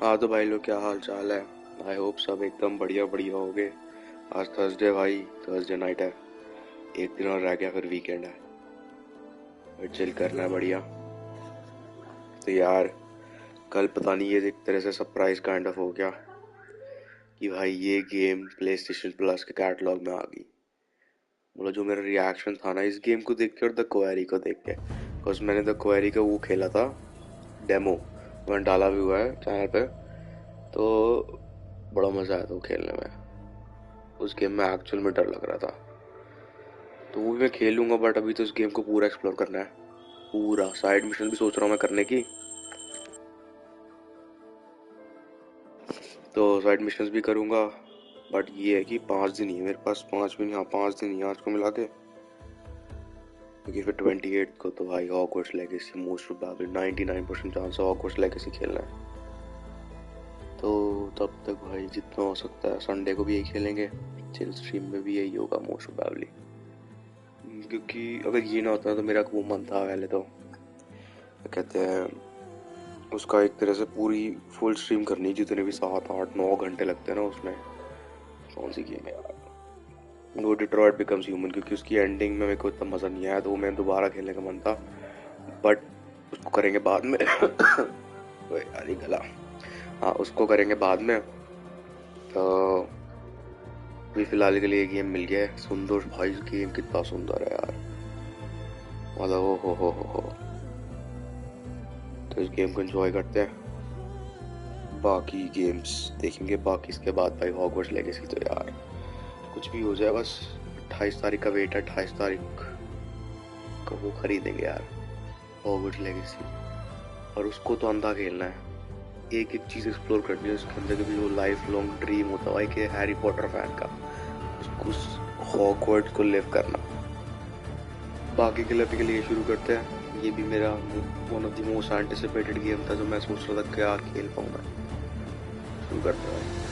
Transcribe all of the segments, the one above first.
हाँ तो भाई लोग, क्या हाल चाल है। आई होप सब एकदम बढ़िया बढ़िया हो गए। आज थर्सडे भाई, थर्सडे नाइट है। एक दिन और रह गया, फिर वीकेंड है। फिर चिल करना है बढ़िया। तो यार, कल पता नहीं ये एक तरह से सरप्राइज काइंड ऑफ हो गया कि भाई ये गेम प्ले स्टेशन प्लस के कैटलॉग में आ गई। मतलब जो मेरा रिएक्शन था ना इस गेम को देख के और द क्वेरी को देख के, बिकॉज मैंने द क्वेरी का वो खेला था, डेमो। मैंने डाला भी हुआ है चैनल पे। तो बड़ा मज़ा आया था वो खेलने में। उस गेम में एक्चुअल में डर लग रहा था। तो वो भी मैं खेल लूंगा, बट अभी तो इस गेम को पूरा एक्सप्लोर करना है। पूरा साइड मिशन भी सोच रहा हूँ मैं करने की। तो साइड मिशंस भी करूंगा। बट ये है कि 5 दिन ही है मेरे पास, 5 भी नहीं, हाँ 5 दिन ही है आज को मिला के। क्योंकि फिर 28 को तो भाई Hogwarts legacy most probably 99% chance है हॉगवर्ट्स लेगेसी खेलना है। तो तब तक भाई जितना हो सकता है संडे को भी यही खेलेंगे। चिल स्ट्रीम में भी यही होगा मोस्ट प्रोबेबली। क्योंकि अगर ये ना होता तो मेरा वो मन था पहले तो, कहते हैं, उसका एक तरह से पूरी फुल स्ट्रीम करनी, जितने भी 7 8 9 घंटे लगते हैं ना उसमें। कौन सी गेम है यार वो, डिट्रॉयट बिकम्स ह्यूमन। क्योंकि उसकी एंडिंग में मेरे को इतना मज़ा नहीं आया, तो वो मैं दोबारा खेलने का मन था। बट उसको करेंगे बाद में। ओए यार ये गला। हाँ उसको करेंगे बाद में। तो अभी फिलहाल के लिए गेम मिल गया है सुंदर भाई। गेम कितना सुंदर है यार, मतलब ओ हो। तो इस गेम को एंजॉय करते हैं। बाकी गेम्स देखेंगे बाकी इसके बाद भाई। हॉगवर्ट्स लेगेसी तो यार कुछ भी हो जाए बस। 28 तारीख का वेट है, 28 तारीख को वो खरीदेंगे यार, हॉगवर्ट्स लेगेसी। और उसको तो अंधा खेलना है, एक एक चीज़ एक्सप्लोर करनी है उसके अंदर। भी वो लाइफ लॉन्ग ड्रीम होता है कि हैरी पॉटर फैन का, उसको उस हॉगवर्ट्स को लिव करना। बाकी के लिए अभी के लिए शुरू करते हैं। ये भी मेरा one of the most anticipated game था, जो मैं सोच रहा था क्या खेल पाऊँ मैं। शुरू करते हैं।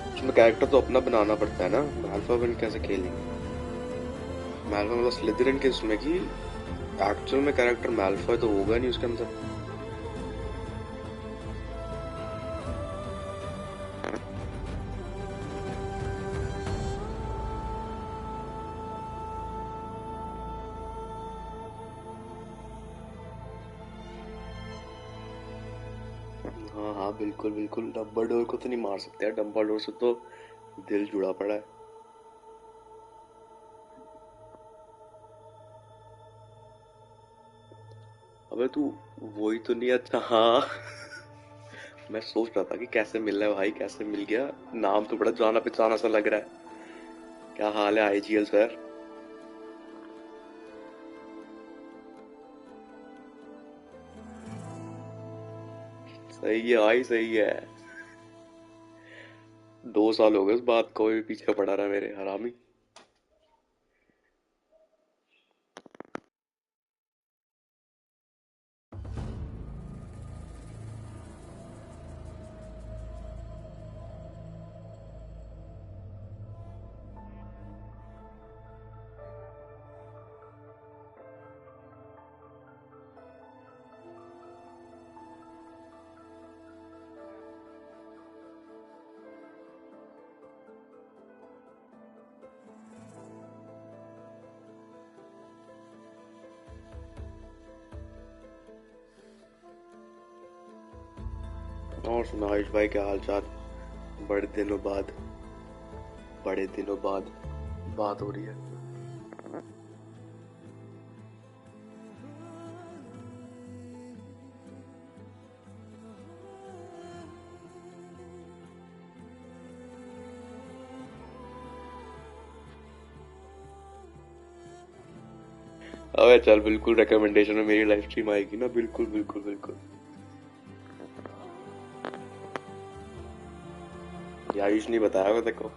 उसमें कैरेक्टर तो अपना बनाना पड़ता है ना, मैल्फॉय बन कैसे खेलेंगे। मैल्फॉय मतलब स्लिदरिन के उसमें कि एक्चुअल में कैरेक्टर मैल्फॉय तो होगा नहीं उसके अंदर। हाँ हाँ बिल्कुल बिल्कुल, डम्बलडोर को तो नहीं मार सकते यार, डम्बलडोर से तो दिल जुड़ा पड़ा है। अबे तू वही तो नहीं, अच्छा हाँ। मैं सोच रहा था कि कैसे मिल रहा है भाई, कैसे मिल गया। नाम तो बड़ा जाना पहचाना सा लग रहा है। क्या हाल है आईजीएल सर। सही है भाई, सही है। 2 साल हो गए उस बात को, भी पीछे पड़ा रहा मेरे हरामी। और सुना आयुष भाई, क्या हाल चाल। बड़े दिनों बाद, बड़े दिनों बाद बात हो रही है। अबे चल, बिल्कुल रिकमेंडेशन में मेरी लाइव स्ट्रीम आएगी ना, बिल्कुल बिल्कुल बिल्कुल। ये आयुष नहीं बताया मैं तेको।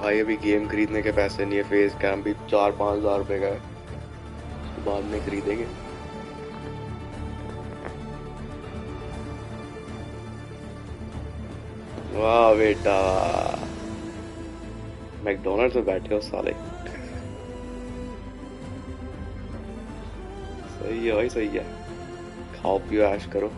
भाई अभी गेम खरीदने के पैसे नहीं है, फेस कैम भी 4-5 हज़ार रुपए का है, उसके बाद में खरीदेंगे। वाह बेटा, मैकडोनल्ड्स में बैठे हो साले। सही है भाई, सही है, खाओ पियो ऐश करो।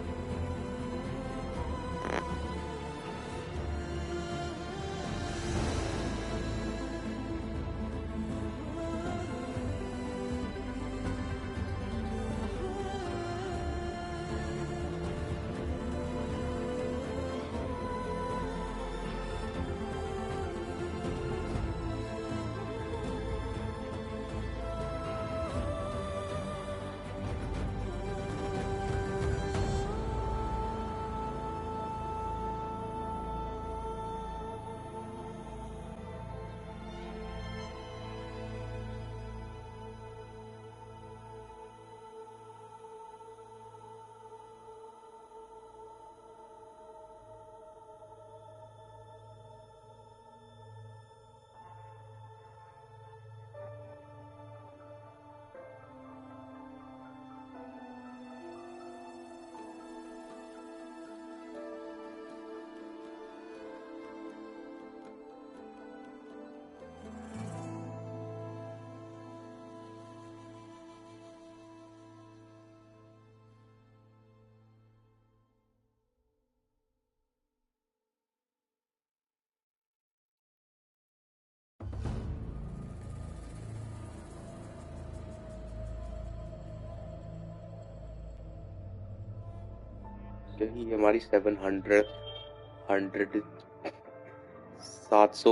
यही हमारी 700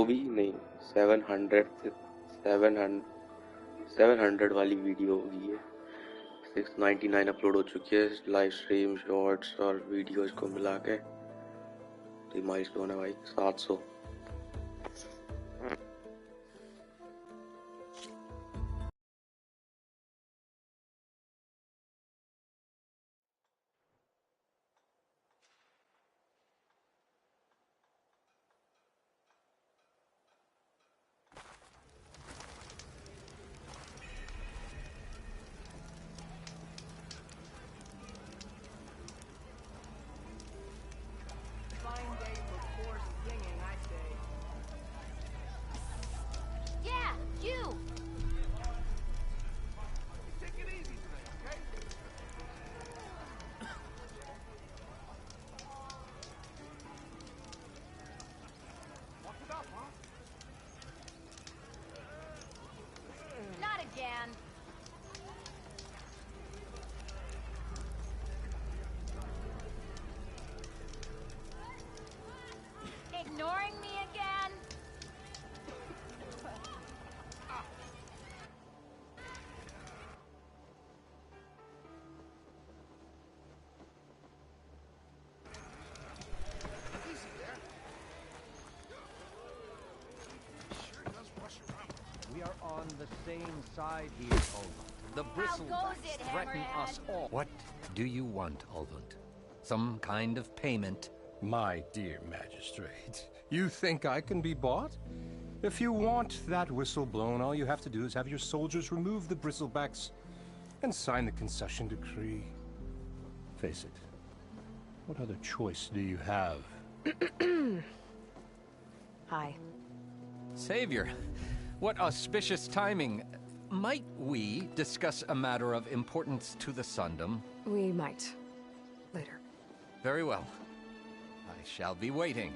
भी नहीं, 700 वाली वीडियो होगी ये। 699 अपलोड हो चुकी है, लाइव स्ट्रीम, शॉर्ट्स और वीडियोस को मिला के। तो माइलस्टोन है भाई 700। Ignoring me again? We are on the same side here, Olvund. The bristlebacks threaten us all. What do you want, Olvund? Some kind of payment? My dear magistrate, you think I can be bought? If you want that whistle blown, all you have to do is have your soldiers remove the bristlebacks and sign the concession decree. Face it, what other choice do you have? Hi. Savior, what auspicious timing. Might we discuss a matter of importance to the Sundom? We might. Later. Very well. I shall be waiting.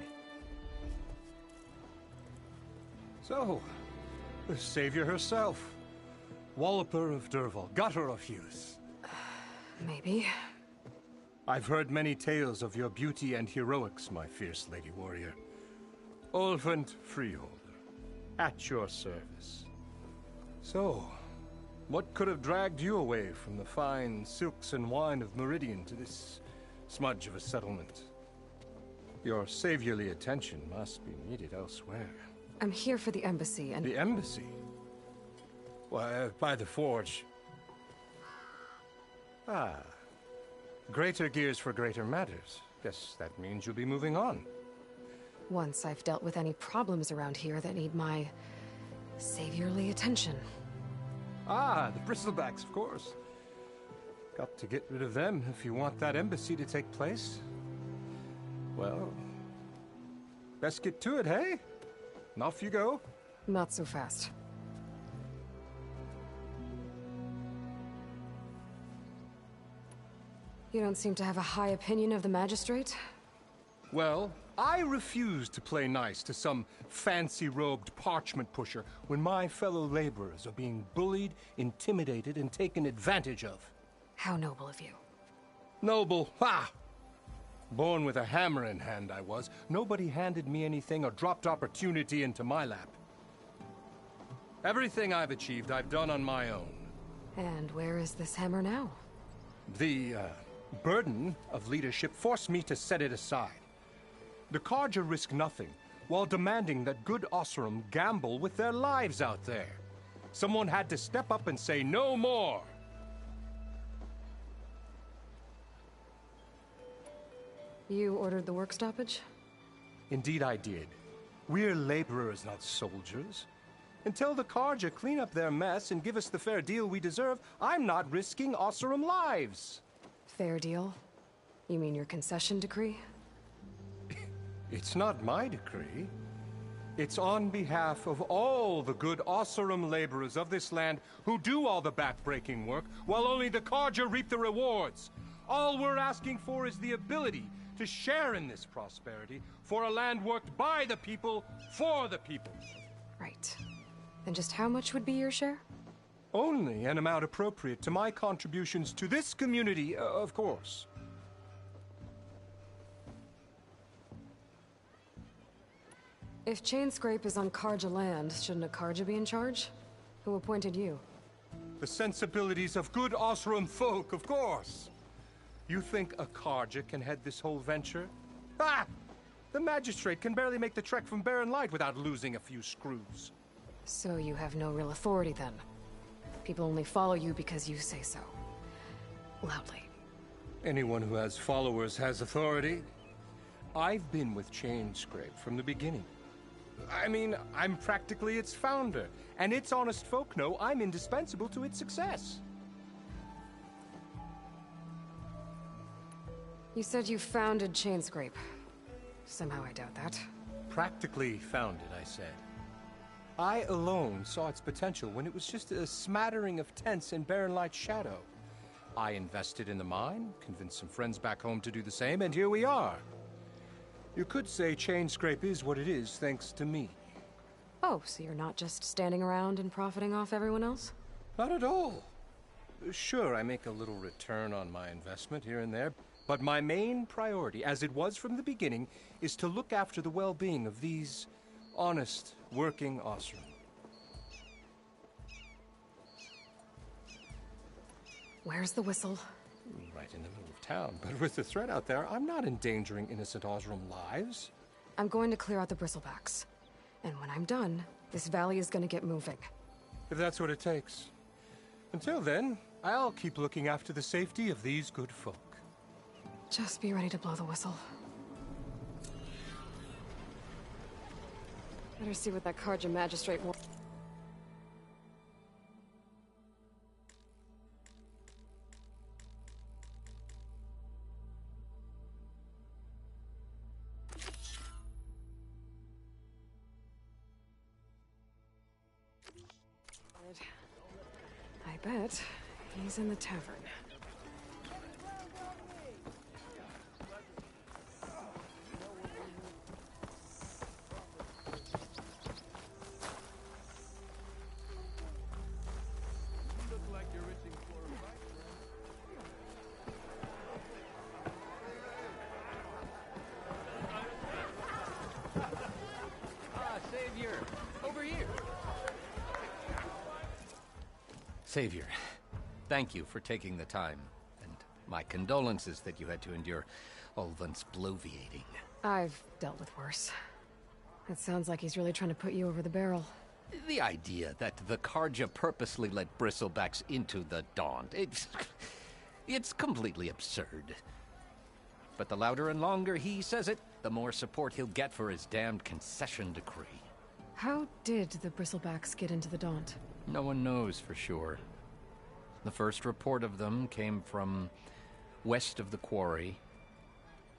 So, the savior herself. Walloper of Derval, gutter of youth. Maybe. I've heard many tales of your beauty and heroics, my fierce lady warrior. Olvund Freeholder, at your service. So, what could have dragged you away from the fine silks and wine of Meridian to this smudge of a settlement? Your saviorly attention must be needed elsewhere. I'm here for the embassy and... The embassy? Why, by the forge. Ah. Greater gears for greater matters. Guess that means you'll be moving on. once I've dealt with any problems around here that need my saviorly attention. Ah, the bristlebacks, of course. Got to get rid of them if you want that embassy to take place. Well, best get to it, hey? And off you go. Not so fast. You don't seem to have a high opinion of the magistrate? Well, I refuse to play nice to some fancy-robed parchment pusher when my fellow laborers are being bullied, intimidated, and taken advantage of. How noble of you. Noble, ha! Born with a hammer in hand, I was. Nobody handed me anything or dropped opportunity into my lap. Everything I've achieved, I've done on my own. And where is this hammer now? The, burden of leadership forced me to set it aside. The Carja risk nothing, while demanding that good Osseram gamble with their lives out there. Someone had to step up and say no more. You ordered the work stoppage? Indeed I did. We're laborers, not soldiers. Until the Carja clean up their mess and give us the fair deal we deserve, I'm not risking Osseram lives. Fair deal? You mean your concession decree? It's not my decree. It's on behalf of all the good Osseram laborers of this land who do all the back-breaking work, while only the Carja reap the rewards. All we're asking for is the ability to share in this prosperity for a land worked by the people, for the people. Right. Then just how much would be your share? Only an amount appropriate to my contributions to this community, of course. If Chainscrape is on Carja land, shouldn't a Carja be in charge? Who appointed you? The sensibilities of good Osseram folk, of course. You think a Carja can head this whole venture? Ah! The magistrate can barely make the trek from Barren Light without losing a few screws. So you have no real authority then? People only follow you because you say so. Loudly. Anyone who has followers has authority. I've been with Chainscrape from the beginning. I mean, I'm practically its founder, and its honest folk know I'm indispensable to its success. You said you founded Chainscrape. Somehow I doubt that. Practically founded, I said. I alone saw its potential when it was just a smattering of tents in Barren Light's shadow. I invested in the mine, convinced some friends back home to do the same, and here we are. You could say Chainscrape is what it is thanks to me. Oh, so you're not just standing around and profiting off everyone else? Not at all. Sure, I make a little return on my investment here and there, but my main priority, as it was from the beginning, is to look after the well-being of these honest, working Osseram. Where's the whistle? Right in the middle of town, but with the threat out there, I'm not endangering innocent Osseram lives. I'm going to clear out the bristlebacks. And when I'm done, this valley is going to get moving. If that's what it takes. Until then, I'll keep looking after the safety of these good folk. Just be ready to blow the whistle. Better see what that Carja magistrate wants. I bet he's in the tavern. Savior! Over here! Savior, thank you for taking the time, and my condolences that you had to endure Ulvun's bloviating. I've dealt with worse. It sounds like he's really trying to put you over the barrel. The idea that the Carja purposely let bristlebacks into the Daunt, it's completely absurd. But the louder and longer he says it, the more support he'll get for his damned concession decree. How did the Bristlebacks get into the Daunt? No one knows for sure. The first report of them came from west of the quarry.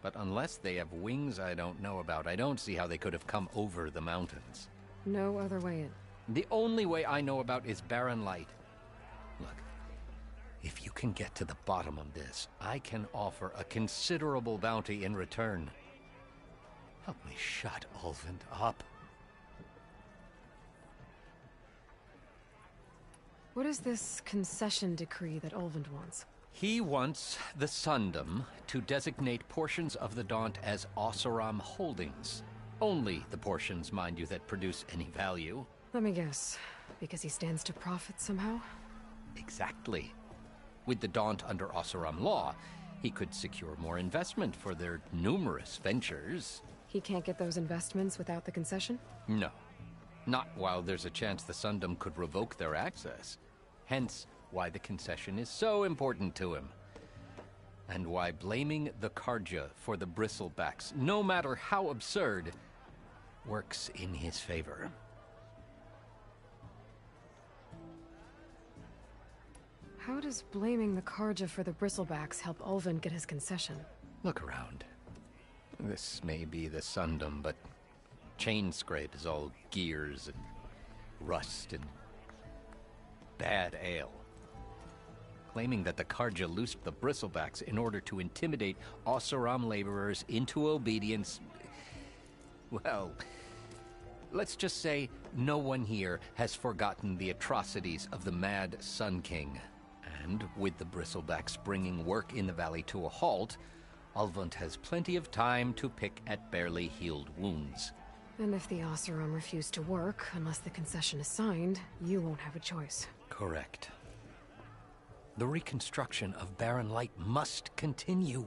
But unless they have wings I don't know about, I don't see how they could have come over the mountains. No other way in. The only way I know about is Barren Light. Look, if you can get to the bottom of this, I can offer a considerable bounty in return. Help me shut Ulvund up. What is this concession decree that Ulvund wants? He wants the Sundom to designate portions of the Daunt as Oseram holdings. Only the portions, mind you, that produce any value. Let me guess. Because he stands to profit somehow? Exactly. With the Daunt under Oseram law, he could secure more investment for their numerous ventures. He can't get those investments without the concession? No. Not while there's a chance the Sundom could revoke their access. Hence, why the concession is so important to him. And why blaming the Karja for the Bristlebacks, no matter how absurd, works in his favor. How does blaming the Karja for the Bristlebacks help Ulvund get his concession? Look around. This may be the Sundom, but Chainscrape is all gears and rust and bad ale. Claiming that the Karja loosed the Bristlebacks in order to intimidate Oseram laborers into obedience. Well, let's just say no one here has forgotten the atrocities of the Mad Sun King. And with the Bristlebacks bringing work in the valley to a halt, Ulvund has plenty of time to pick at barely healed wounds. And if the Oseram refuse to work, unless the concession is signed, you won't have a choice. Correct. The reconstruction of Barren Light must continue.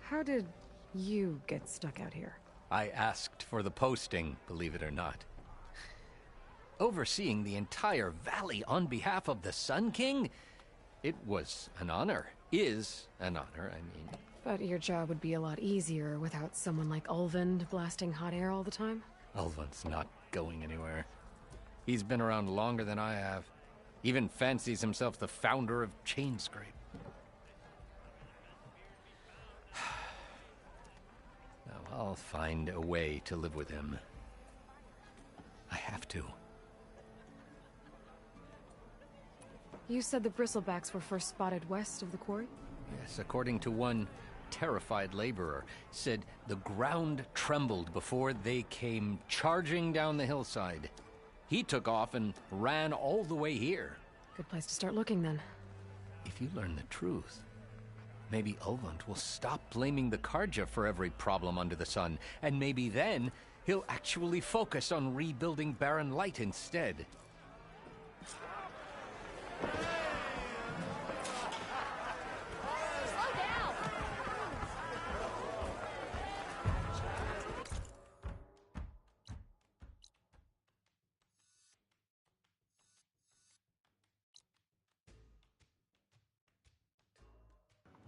How did you get stuck out here? I asked for the posting, believe it or not. Overseeing the entire valley on behalf of the Sun King? It was an honor. Is an honor, I mean. But your job would be a lot easier without someone like Ulvund blasting hot air all the time? Ulvund's not going anywhere. He's been around longer than I have. Even fancies himself the founder of Chainscrape. Now, I'll find a way to live with him. I have to. You said the Bristlebacks were first spotted west of the quarry? Yes, according to one terrified laborer, said the ground trembled before they came charging down the hillside. He took off and ran all the way here. Good place to start looking, then. If you learn the truth, maybe Ulvund will stop blaming the Karja for every problem under the sun, and maybe then he'll actually focus on rebuilding Barren Light instead. Slow down!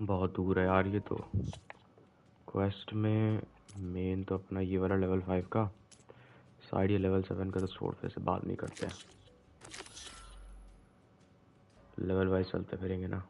बहुत दूर है यार ये तो। Quest में main तो अपना ये वाला लेवल 5 का, साइड ये लेवल 7 का तो छोड़, फिर से बात नहीं करते हैं, लेवल वाइज चलते फिरेंगे ना।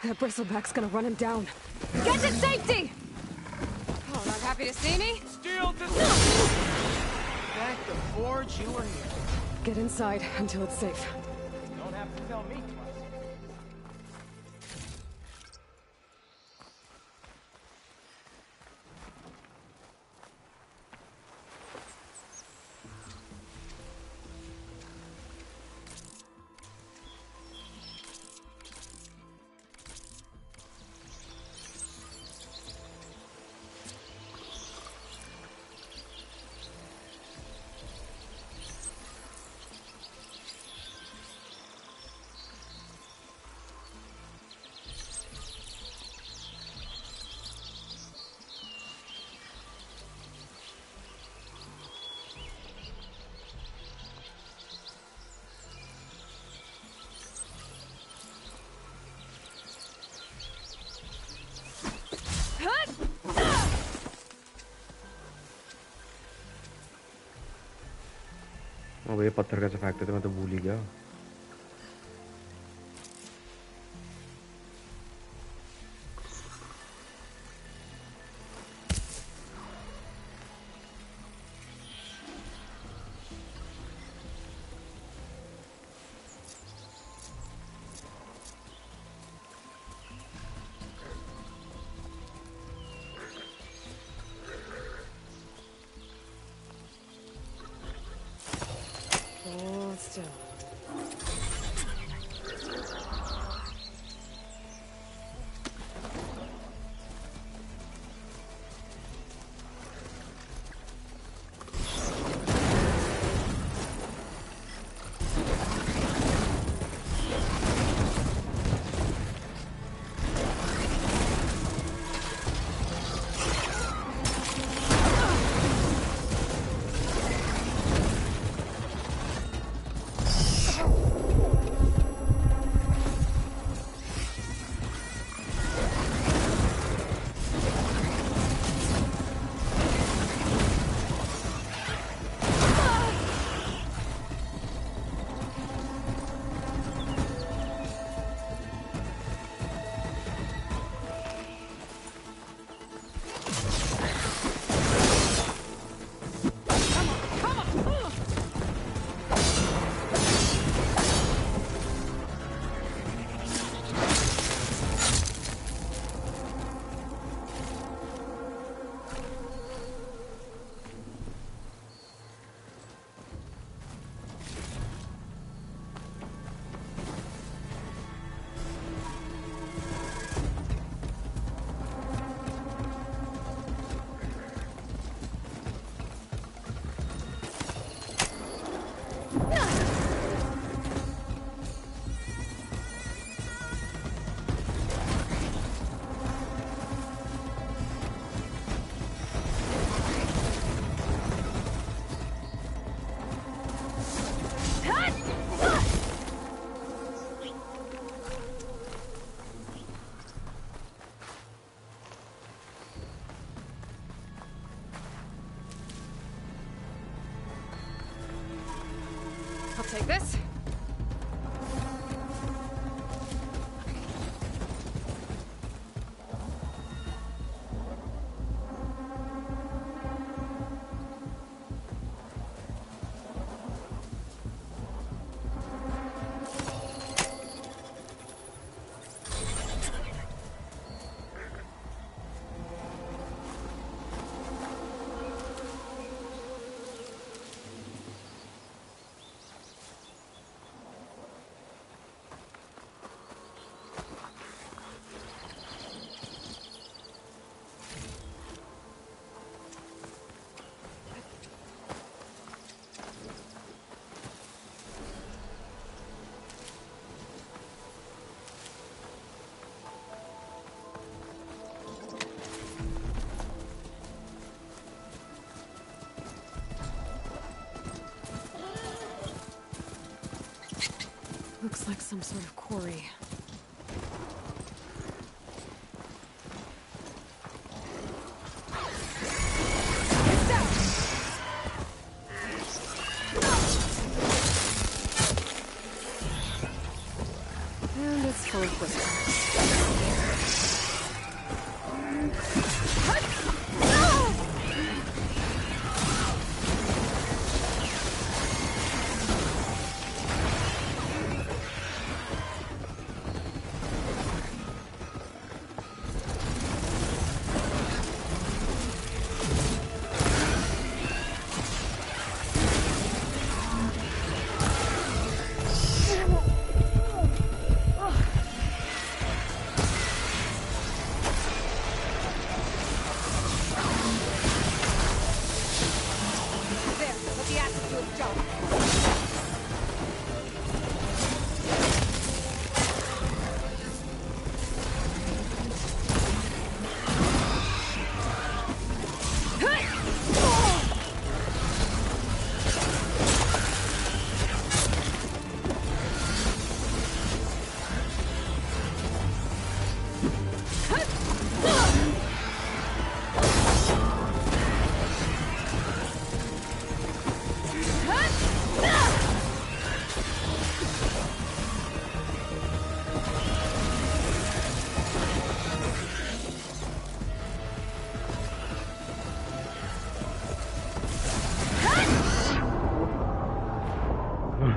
That bristleback's gonna run him down. Get to safety! Oh, not happy to see me? Steel to... Thank the forge you were here. Get inside until it's safe. Don't have to tell me twice. अब ये पत्थर कैसे फेंकते थे मैं तो भूल ही गया Hold still. I'll take this. Looks like some sort of quarry. And it's full of whispers.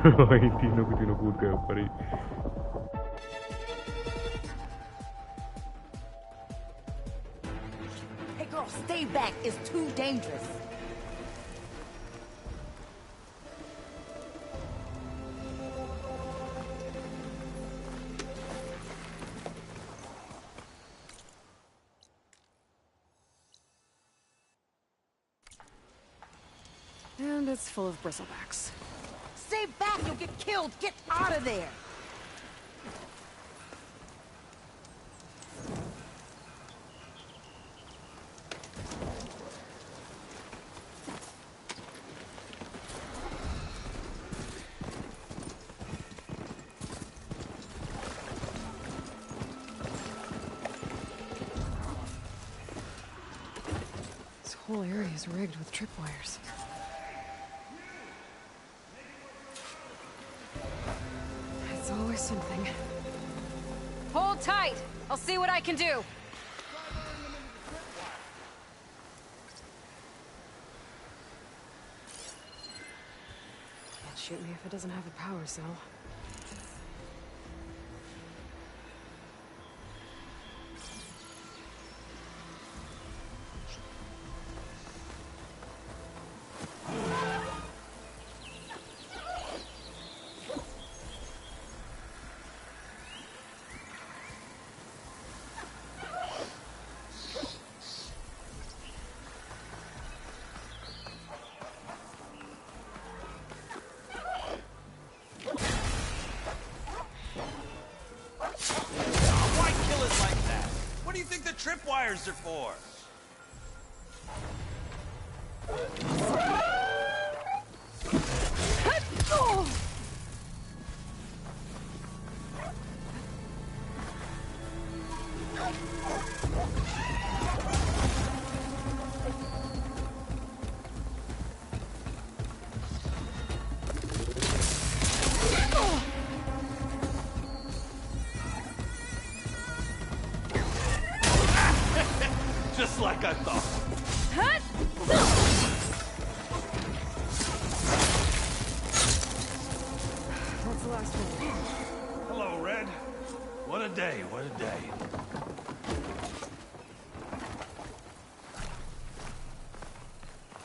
वही तीनों के तीनों कूद गए ऊपर ही. Hey girl, stay back. It's too dangerous. And it's full of bristlebacks. Stay back, you'll get killed. Get out of there. This whole area is rigged with tripwires. It's always something. Hold tight. I'll see what I can do. Can't shoot me if it doesn't have a power cell. Why kill it like that? What do you think the tripwires are for? Just like I thought. That's the last one. Hello, Red. What a day, what a day.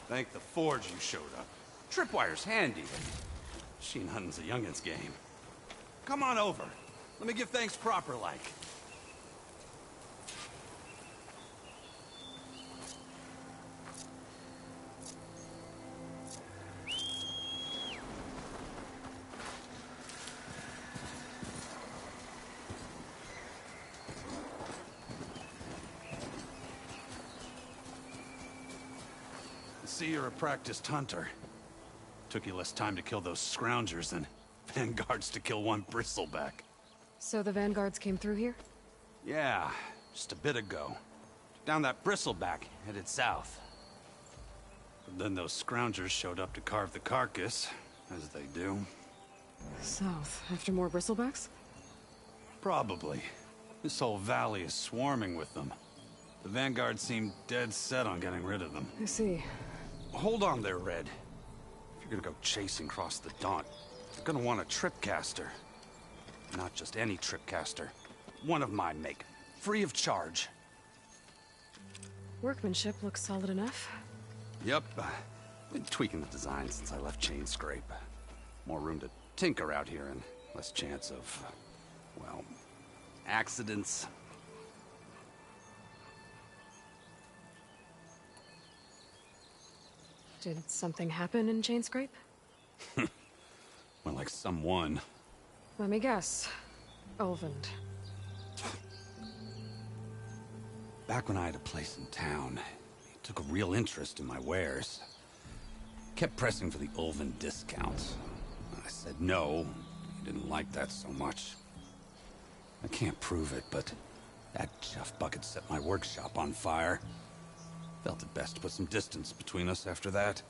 Thank the Forge you showed up. Tripwire's handy. Machine hunting's a youngin's game. Come on over. Let me give thanks proper like. See, you're a practiced hunter. Took you less time to kill those scroungers than vanguards to kill one bristleback. So the vanguards came through here? Yeah, just a bit ago. Down that bristleback, headed south. But then those scroungers showed up to carve the carcass, as they do. South, after more bristlebacks? Probably. This whole valley is swarming with them. The vanguard seemed dead set on getting rid of them. I see. Hold on there, Red. If you're gonna go chasing across the Daunt, you're gonna want a tripcaster. Not just any tripcaster. One of my make. Free of charge. Workmanship looks solid enough. Yep. Been tweaking the design since I left Chain Scrape. More room to tinker out here and less chance of, well, accidents. Did something happen in Chain Scrape? Well, like someone. Let me guess. Ulvund. Back when I had a place in town, he took a real interest in my wares. Kept pressing for the Ulvund discounts. I said no. He didn't like that so much. I can't prove it, but that chuff bucket set my workshop on fire. Felt it best to put some distance between us after that.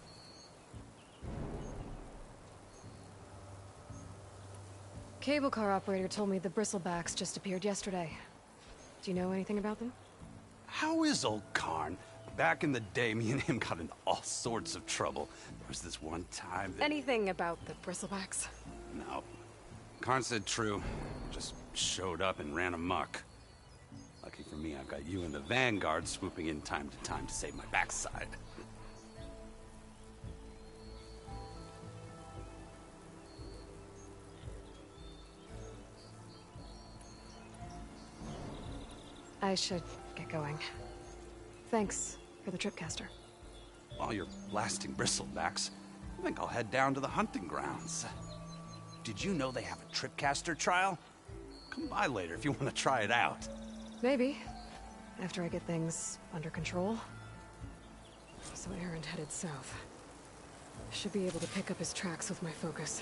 Cable car operator told me the bristlebacks just appeared yesterday. Do you know anything about them? How is old Karn? Back in the day, me and him got into all sorts of trouble. There was this one time that... Anything about the bristlebacks? No. Karn said true. Just showed up and ran amok. Lucky for me, I've got you and the Vanguard swooping in time to time to save my backside. I should get going. Thanks for the tripcaster. While you're blasting bristlebacks, I think I'll head down to the hunting grounds. Did you know they have a tripcaster trial? Come by later if you want to try it out. Maybe. After I get things under control. So Aaron headed south. Should be able to pick up his tracks with my focus.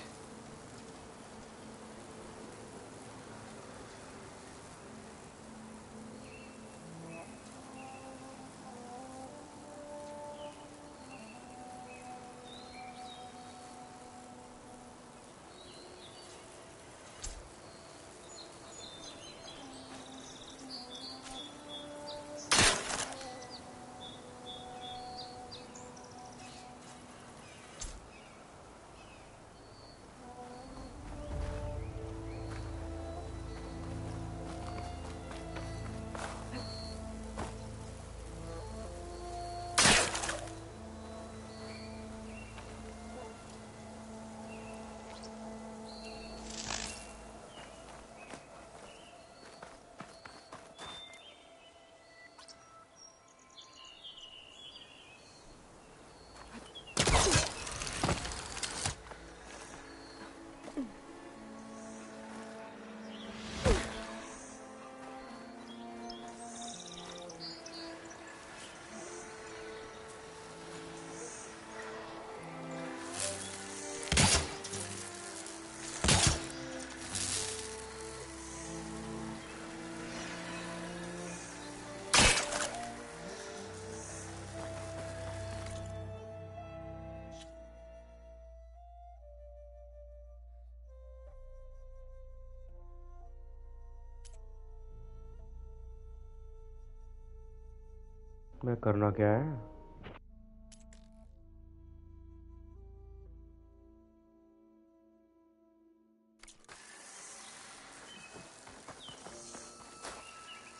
मैं करना क्या है?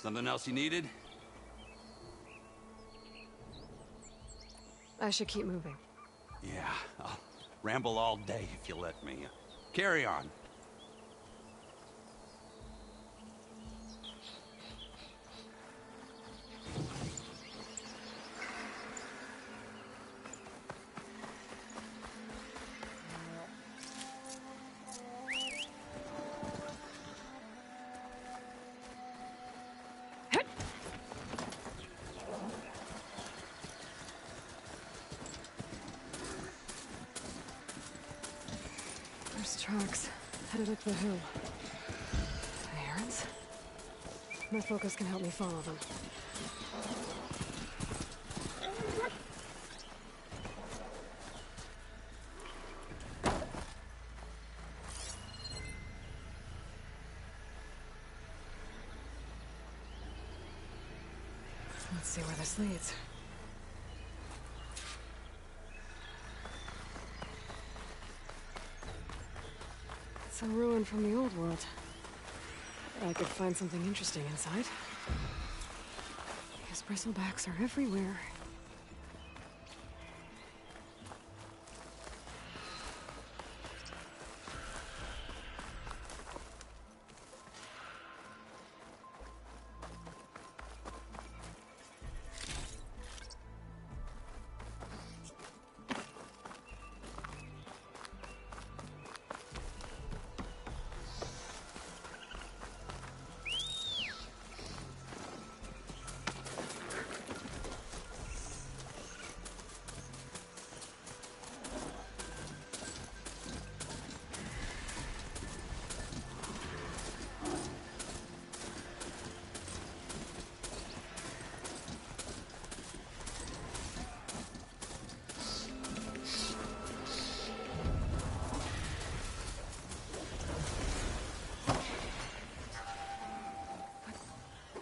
Something else you needed? I should keep moving. Yeah, I'll ramble all day if you let me. Carry on. There's tracks headed up the hill. Aaron's? My focus can help me follow them. Let's see where this leads. It's a ruin from the old world. I could find something interesting inside. These bristlebacks are everywhere.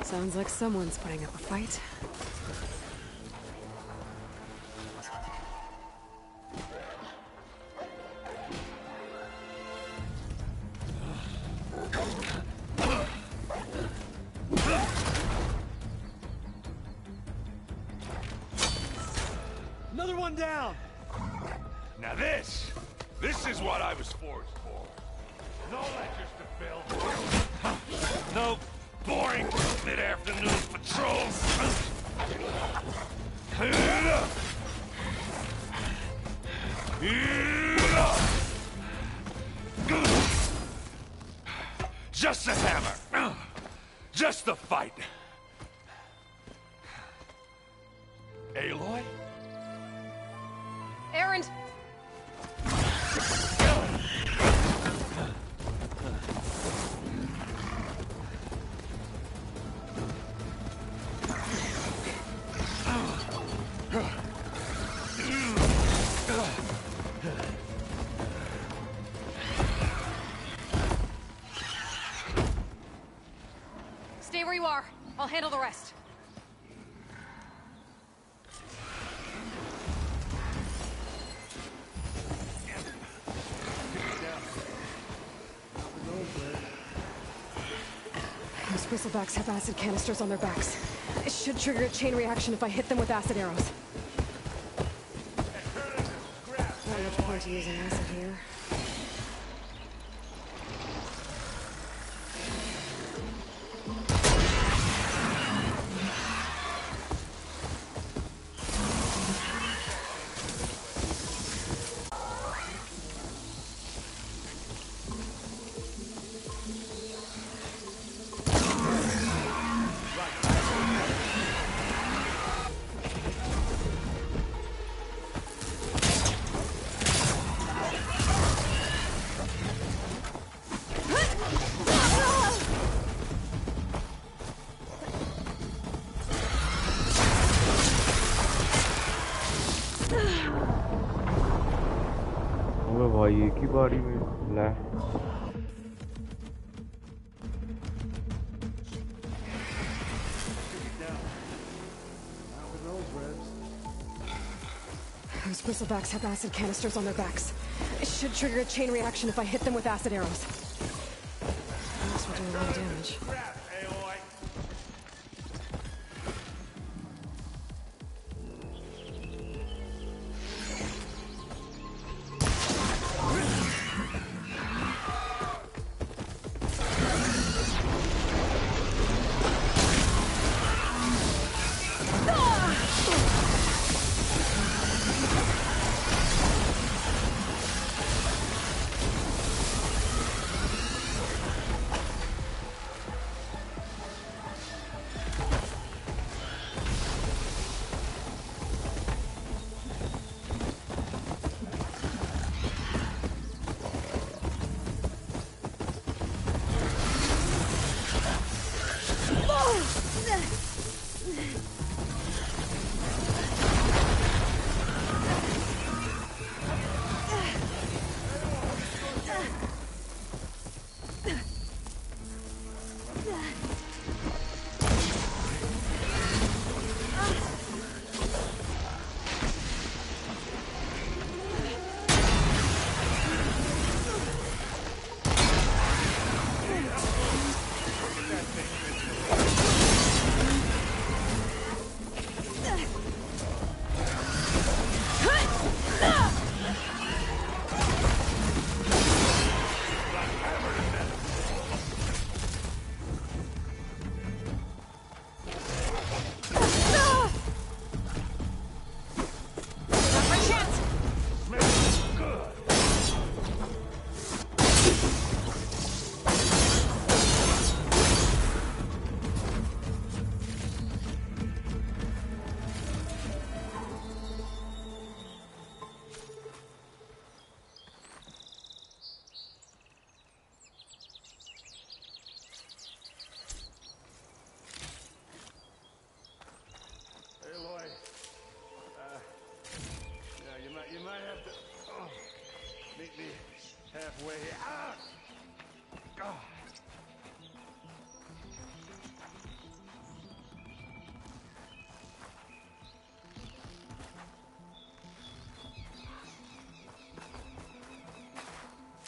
Sounds like someone's putting up a fight. Another one down! Now this is what I was forged for. No lectures to fill. No boring mid-afternoon patrols. Just a hammer. Just the fight. Aloy? Erend! Stay where you are. I'll handle the rest. Those bristlebacks have acid canisters on their backs. It should trigger a chain reaction if I hit them with acid arrows. Not much point to using acid here. अबे भाई एक ही बारी में ला Those bristlebacks have acid canisters on their backs. It should trigger a chain reaction if I hit them with acid arrows. This will do a lot of damage. You might have to meet me halfway. Ah! Ah!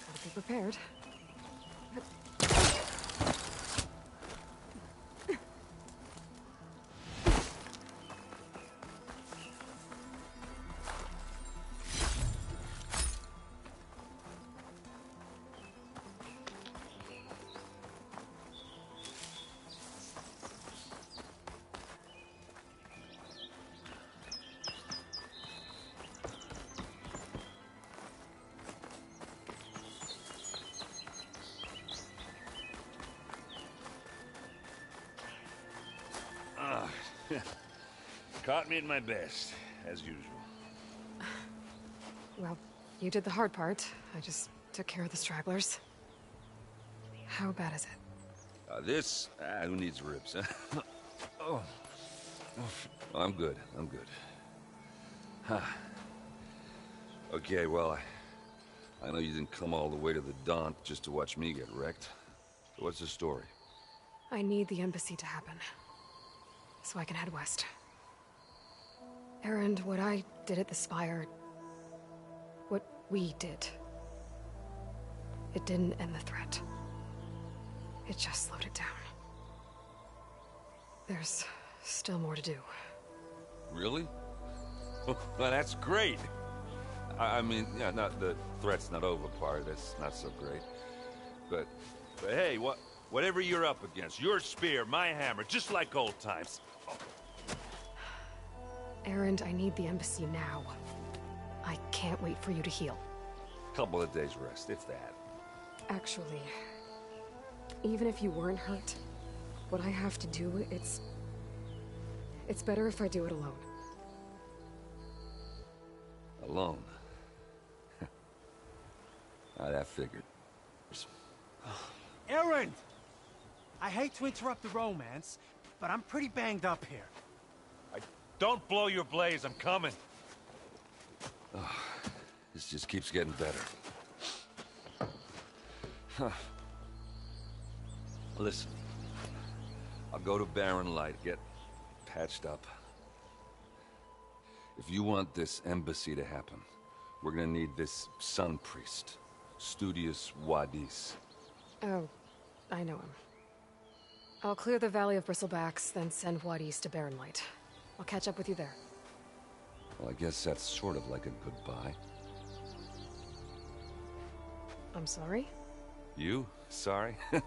Gotta be prepared. Caught me at my best, as usual. Well, you did the hard part. I just took care of the stragglers. How bad is it? Who needs ribs, huh? Oh. Oh, I'm good, I'm good. Huh. Okay, well, I know you didn't come all the way to the Daunt just to watch me get wrecked. So what's the story? I need the embassy to happen, so I can head west. Erend, what I did at the Spire... what we did... it didn't end the threat. It just slowed it down. There's still more to do. Really? Well, that's great. I mean, yeah, not the threat's not over part, that's not so great. But hey, whatever you're up against, your spear, my hammer, just like old times. Erend, I need the embassy now. I can't wait for you to heal. Couple of days rest, if that. Actually, even if you weren't hurt, what I have to do, it's better if I do it alone. Alone? That figured. Erend! I hate to interrupt the romance, but I'm pretty banged up here. Don't blow your blaze, I'm coming. Oh, this just keeps getting better. Huh. Listen, I'll go to Barren Light, get patched up. If you want this embassy to happen, we're gonna need this sun priest, Studius Wadis. Oh, I know him. I'll clear the Valley of Bristlebacks, then send Wadis to Barren Light. I'll catch up with you there. Well, I guess that's sort of like a goodbye. I'm sorry? You? Sorry? Ugh.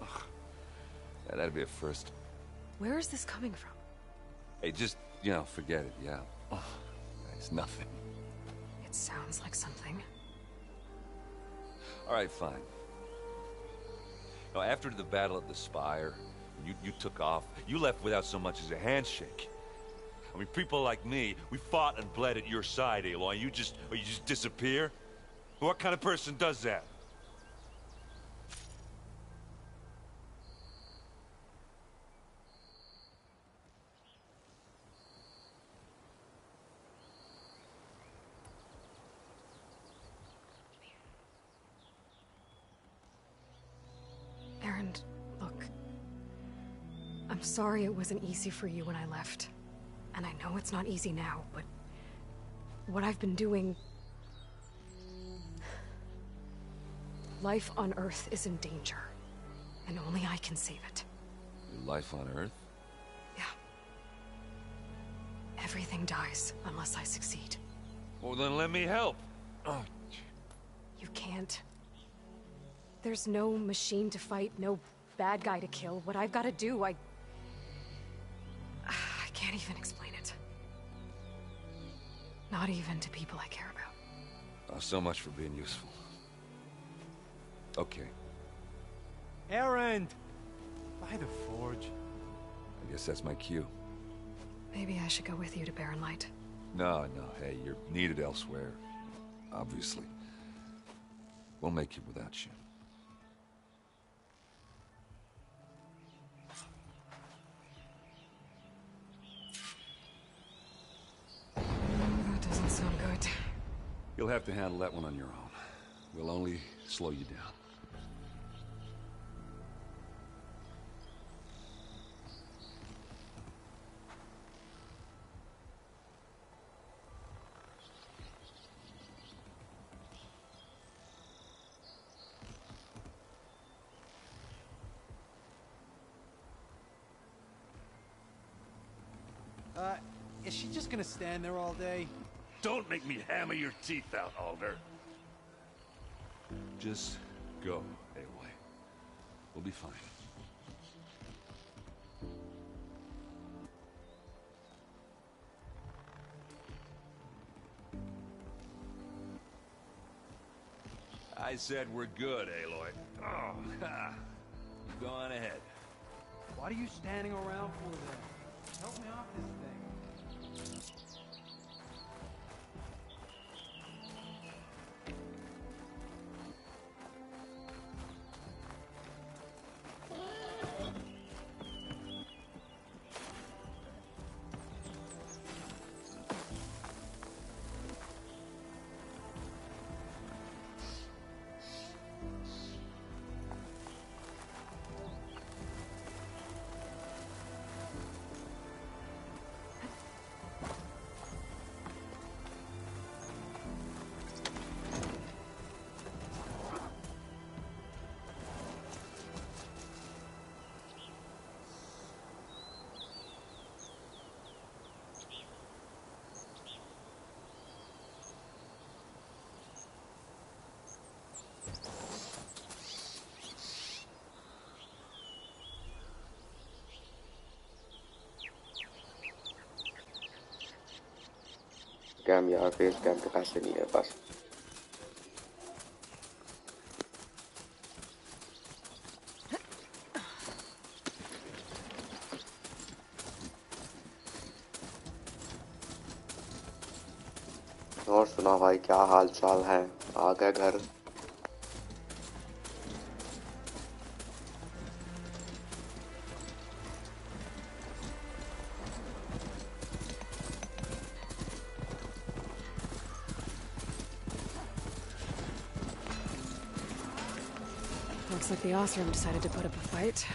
Yeah, that'd be a first. Where is this coming from? Hey, just, forget it, yeah. Ugh. It's nothing. It sounds like something. All right, fine. Now, after the battle at the Spire, you took off, you left without so much as a handshake. I mean, people like me, we fought and bled at your side, Aloy. You just disappear? What kind of person does that? Erend, look. I'm sorry it wasn't easy for you when I left. And I know it's not easy now, but... what I've been doing... life on Earth is in danger. And only I can save it. Your life on Earth? Yeah. Everything dies unless I succeed. Well, then let me help. Oh. You can't. There's no machine to fight, no bad guy to kill. What I've got to do, I can't even explain it. Not even to people I care about. Oh, so much for being useful. Okay. Erend! By the forge. I guess that's my cue. Maybe I should go with you to Barren Light. No, hey, you're needed elsewhere. Obviously. We'll make it without you. That doesn't sound good. You'll have to handle that one on your own. We'll only slow you down. Is she just gonna stand there all day? Don't make me hammer your teeth out, Alder. Just go, Aloy. We'll be fine. I said we're good, Aloy. Oh, go on ahead. What are you standing around for then? Help me off this thing. Cam यार, face cam के पैसे नहीं है बस। और सुना भाई, क्या हाल चाल है? आ गए घर? Looks like the Osram decided to put up a fight.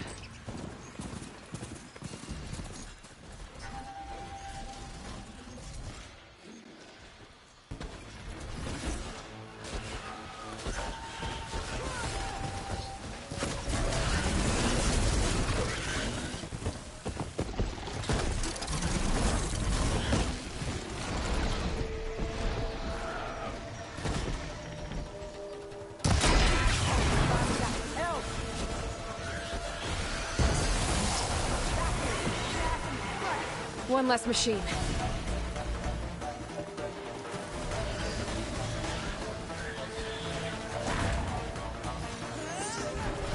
One less machine.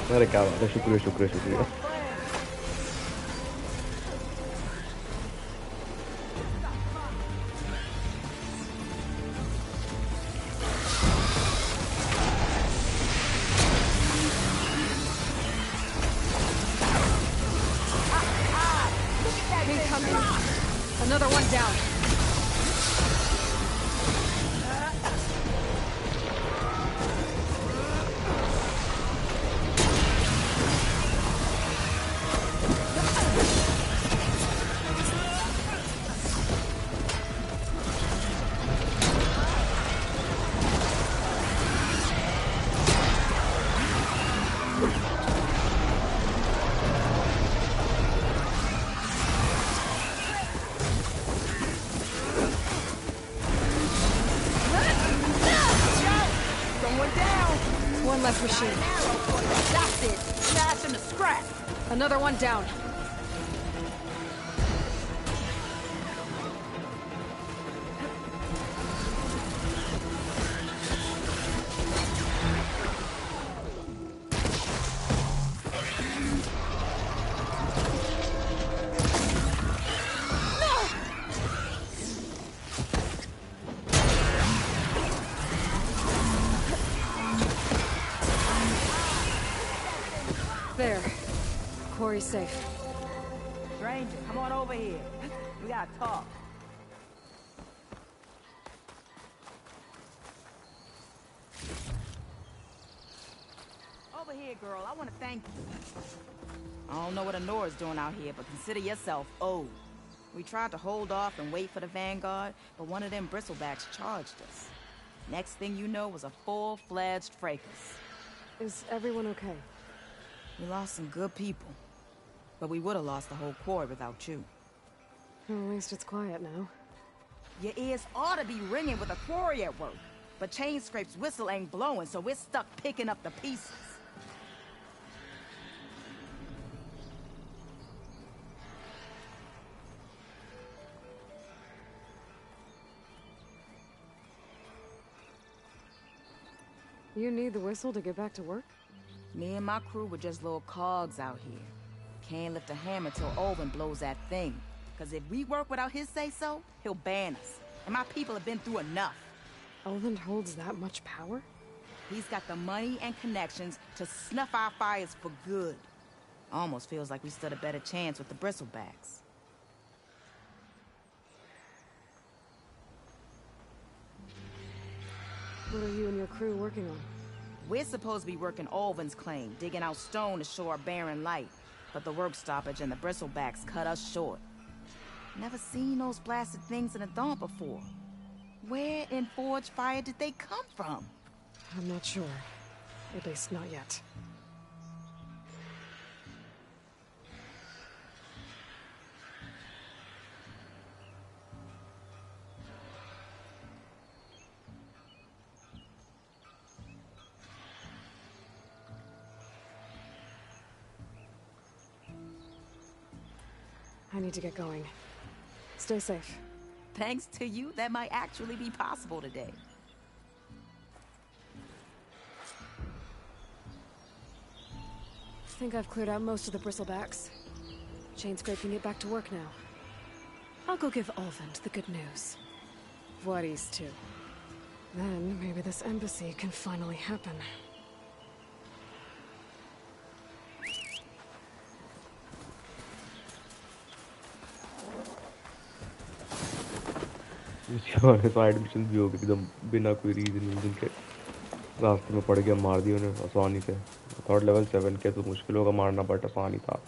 अरे क्या बात है, शुक्रिया शुक्रिया शुक्रिया। Another one down. One less machine. That's it. Smash him to scrap. Another one down. There. Quarry's safe. Stranger, come on over here. We gotta talk. Over here, girl. I want to thank you. I don't know what Honora's doing out here, but consider yourself owed. We tried to hold off and wait for the Vanguard, but one of them bristlebacks charged us. Next thing you know was a full-fledged fracas. Is everyone okay? We lost some good people. But we would have lost the whole quarry without you. Well, at least it's quiet now. Your ears ought to be ringing with a quarry at work. But Chainscrape's whistle ain't blowing, so we're stuck picking up the pieces. You need the whistle to get back to work? Me and my crew were just little cogs out here. Can't lift a hammer till Olvin blows that thing. Cause if we work without his say-so, he'll ban us. And my people have been through enough. Olvin holds that much power? He's got the money and connections to snuff our fires for good. Almost feels like we stood a better chance with the bristlebacks. What are you and your crew working on? We're supposed to be working Olvin's claim, digging out stone to show our barren light. But the work stoppage and the bristlebacks cut us short. Never seen those blasted things in the dawn before. Where in Forge Fire did they come from? I'm not sure. At least not yet. I need to get going. Stay safe. Thanks to you, that might actually be possible today. I think I've cleared out most of the bristlebacks. Chainscrape can get back to work now. I'll go give Ulvund the good news. Voorhees, too. Then maybe this embassy can finally happen. Side mission भी हो गए एकदम बिना कोई reason के रास्ते में पड़ गया मार दिया उन्हें आसानी से थर्ड लेवल 7 के तो मुश्किल होगा मारना बट आसान ही था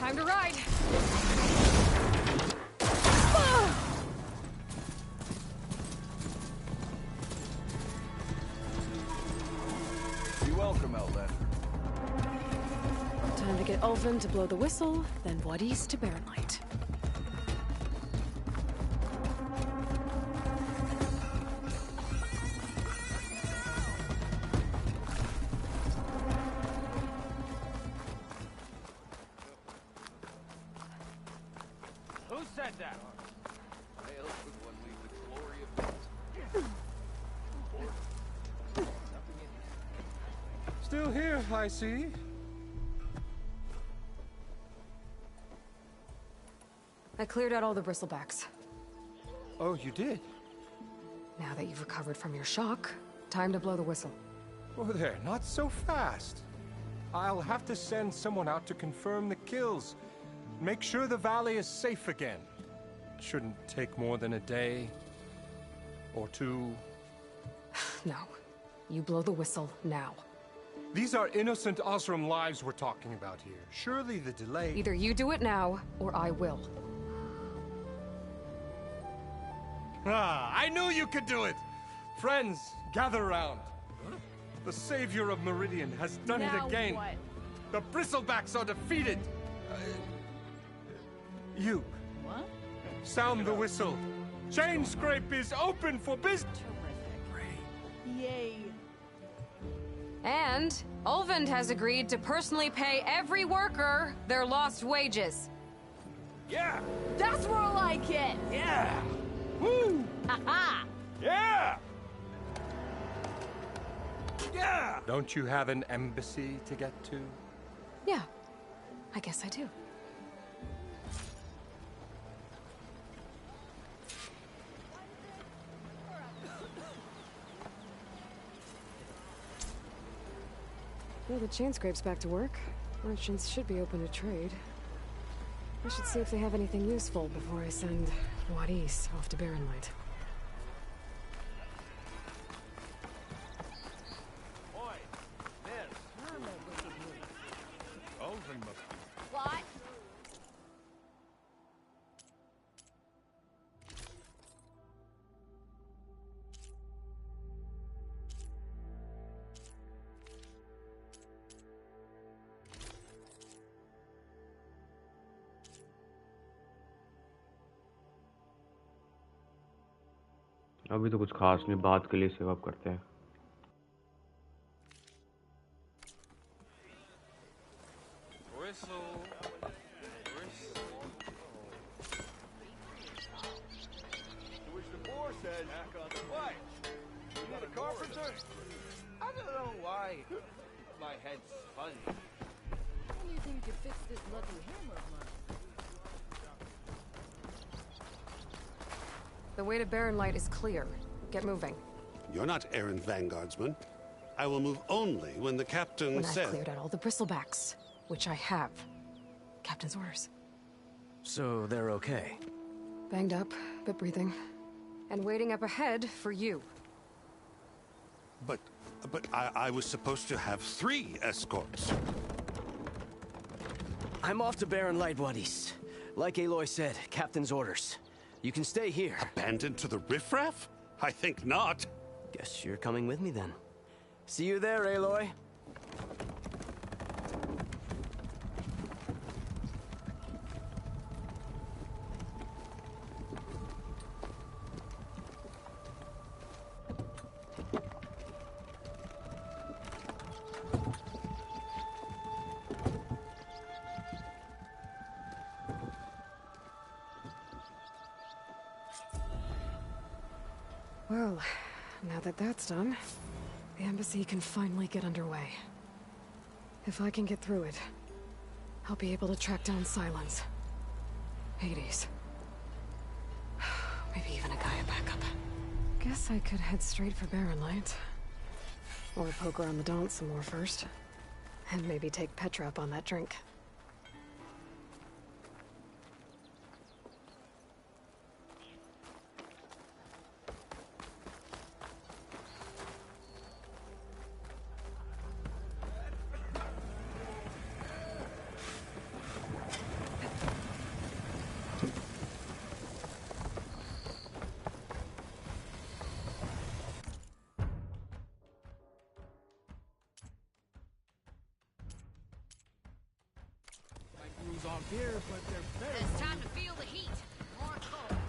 Time to ride! You're welcome, Outlander. Time to get Ulvund to blow the whistle, then Voorhees to Baronlight. Who said that? Still here, I see. I cleared out all the bristlebacks. Oh, you did? Now that you've recovered from your shock, time to blow the whistle. Oh, there, not so fast. I'll have to send someone out to confirm the kills. Make sure the valley is safe again. Shouldn't take more than a day. Or two. No. You blow the whistle now. These are innocent Osram lives we're talking about here. Surely the delay... Either you do it now, or I will. Ah, I knew you could do it! Friends, gather round. The savior of Meridian has done it again. What? The bristlebacks are defeated. You. What? Sound the whistle. Chainscrape is open for business. Yay. And Ulvund has agreed to personally pay every worker their lost wages. Yeah! That's more like it! Yeah! Woo! Ha-ha! Yeah! Yeah! Don't you have an embassy to get to? Yeah, I guess I do. Well, the Chainscrape's back to work. Merchants should be open to trade. I should see if they have anything useful before I send Voorhees off to Baronlight. Boy, this. Ulvund must be. What? अभी तो कुछ खास नहीं बात के लिए सेवा करते हैं Bristle. To which the boar said, back on the way. You got a carpenter? I don't know why my head's fuzzy. When do you think you could fix this lucky hammer of mine? The way to Baronlight is clear. Get moving. You're not errand vanguardsman. I will move only when the captain When I've says... cleared out all the bristlebacks, which I have. Captain's orders. So they're okay? Banged up, but breathing. And waiting up ahead for you. But I was supposed to have 3 escorts. I'm off to Baron Lightwaddies. Like Aloy said, Captain's orders. You can stay here. Abandoned to the riffraff? I think not. Guess you're coming with me then. See you there, Aloy. Well, now that that's done, the embassy can finally get underway. If I can get through it, I'll be able to track down Silence. Hades. Maybe even a Gaia backup. Guess I could head straight for Barren Light. Or poke around the Daunt some more first. And maybe take Petra up on that drink. It's time to feel the heat. More cold.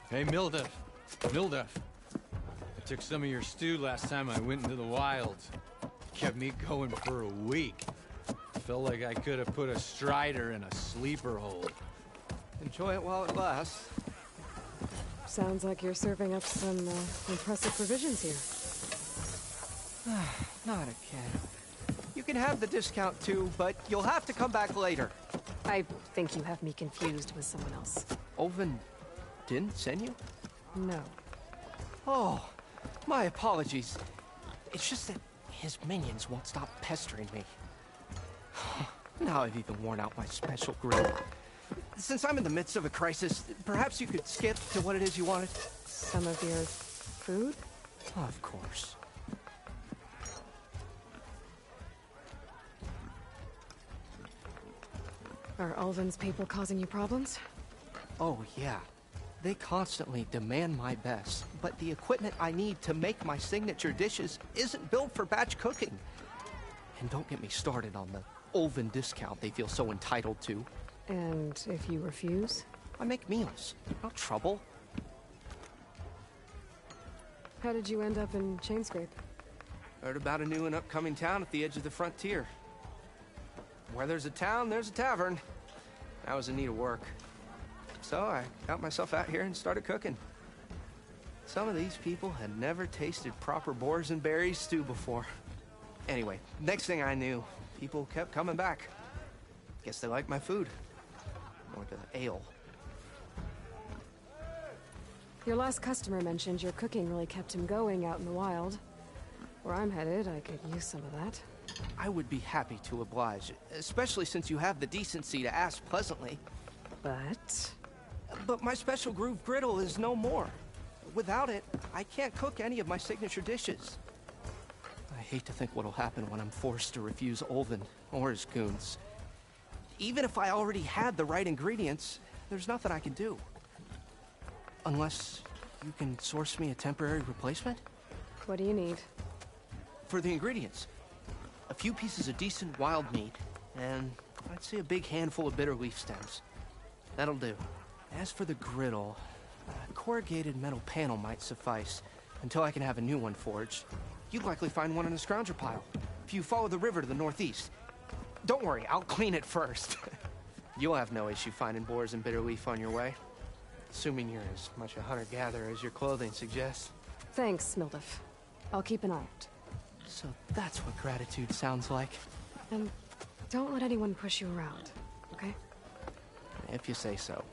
Hey, Mildef. Mildef. I took some of your stew last time I went into the wilds. Kept me going for a week. Felt like I could have put a strider in a sleeper hold. Enjoy it while it lasts. Sounds like you're serving up some impressive provisions here. Not again. You can have the discount too, but you'll have to come back later. I think you have me confused with someone else. Olvin didn't send you? No. Oh, my apologies. It's just that his minions won't stop pestering me. Now I've even worn out my special grill. Since I'm in the midst of a crisis, perhaps you could skip to what it is you wanted? Some of your food? Of course. Are Ulvin's people causing you problems? Oh, yeah. They constantly demand my best, but the equipment I need to make my signature dishes isn't built for batch cooking. And don't get me started on the Ulvin discount they feel so entitled to. And if you refuse? I make meals. No trouble. How did you end up in Chainscrape? Heard about a new and upcoming town at the edge of the frontier. Where there's a town, there's a tavern. I was in need of work. So I got myself out here and started cooking. Some of these people had never tasted proper boars and berries stew before. Anyway, next thing I knew, people kept coming back. Guess they liked my food. Or the ale. Your last customer mentioned your cooking really kept him going out in the wild. Where I'm headed, I could use some of that. I would be happy to oblige, especially since you have the decency to ask pleasantly. But my special groove griddle is no more. Without it, I can't cook any of my signature dishes. I hate to think what'll happen when I'm forced to refuse Ulvin or his goons. Even if I already had the right ingredients, there's nothing I can do. Unless you can source me a temporary replacement? What do you need? For the ingredients, a few pieces of decent wild meat, and I'd say a big handful of bitter leaf stems. That'll do. As for the griddle, a corrugated metal panel might suffice until I can have a new one forged. You'd likely find one in a scrounger pile if you follow the river to the northeast. Don't worry, I'll clean it first. You'll have no issue finding boars and bitter leaf on your way. Assuming you're as much a hunter-gatherer as your clothing suggests. Thanks, Mildef. I'll keep an eye out. So that's what gratitude sounds like. And don't let anyone push you around, okay? If you say so.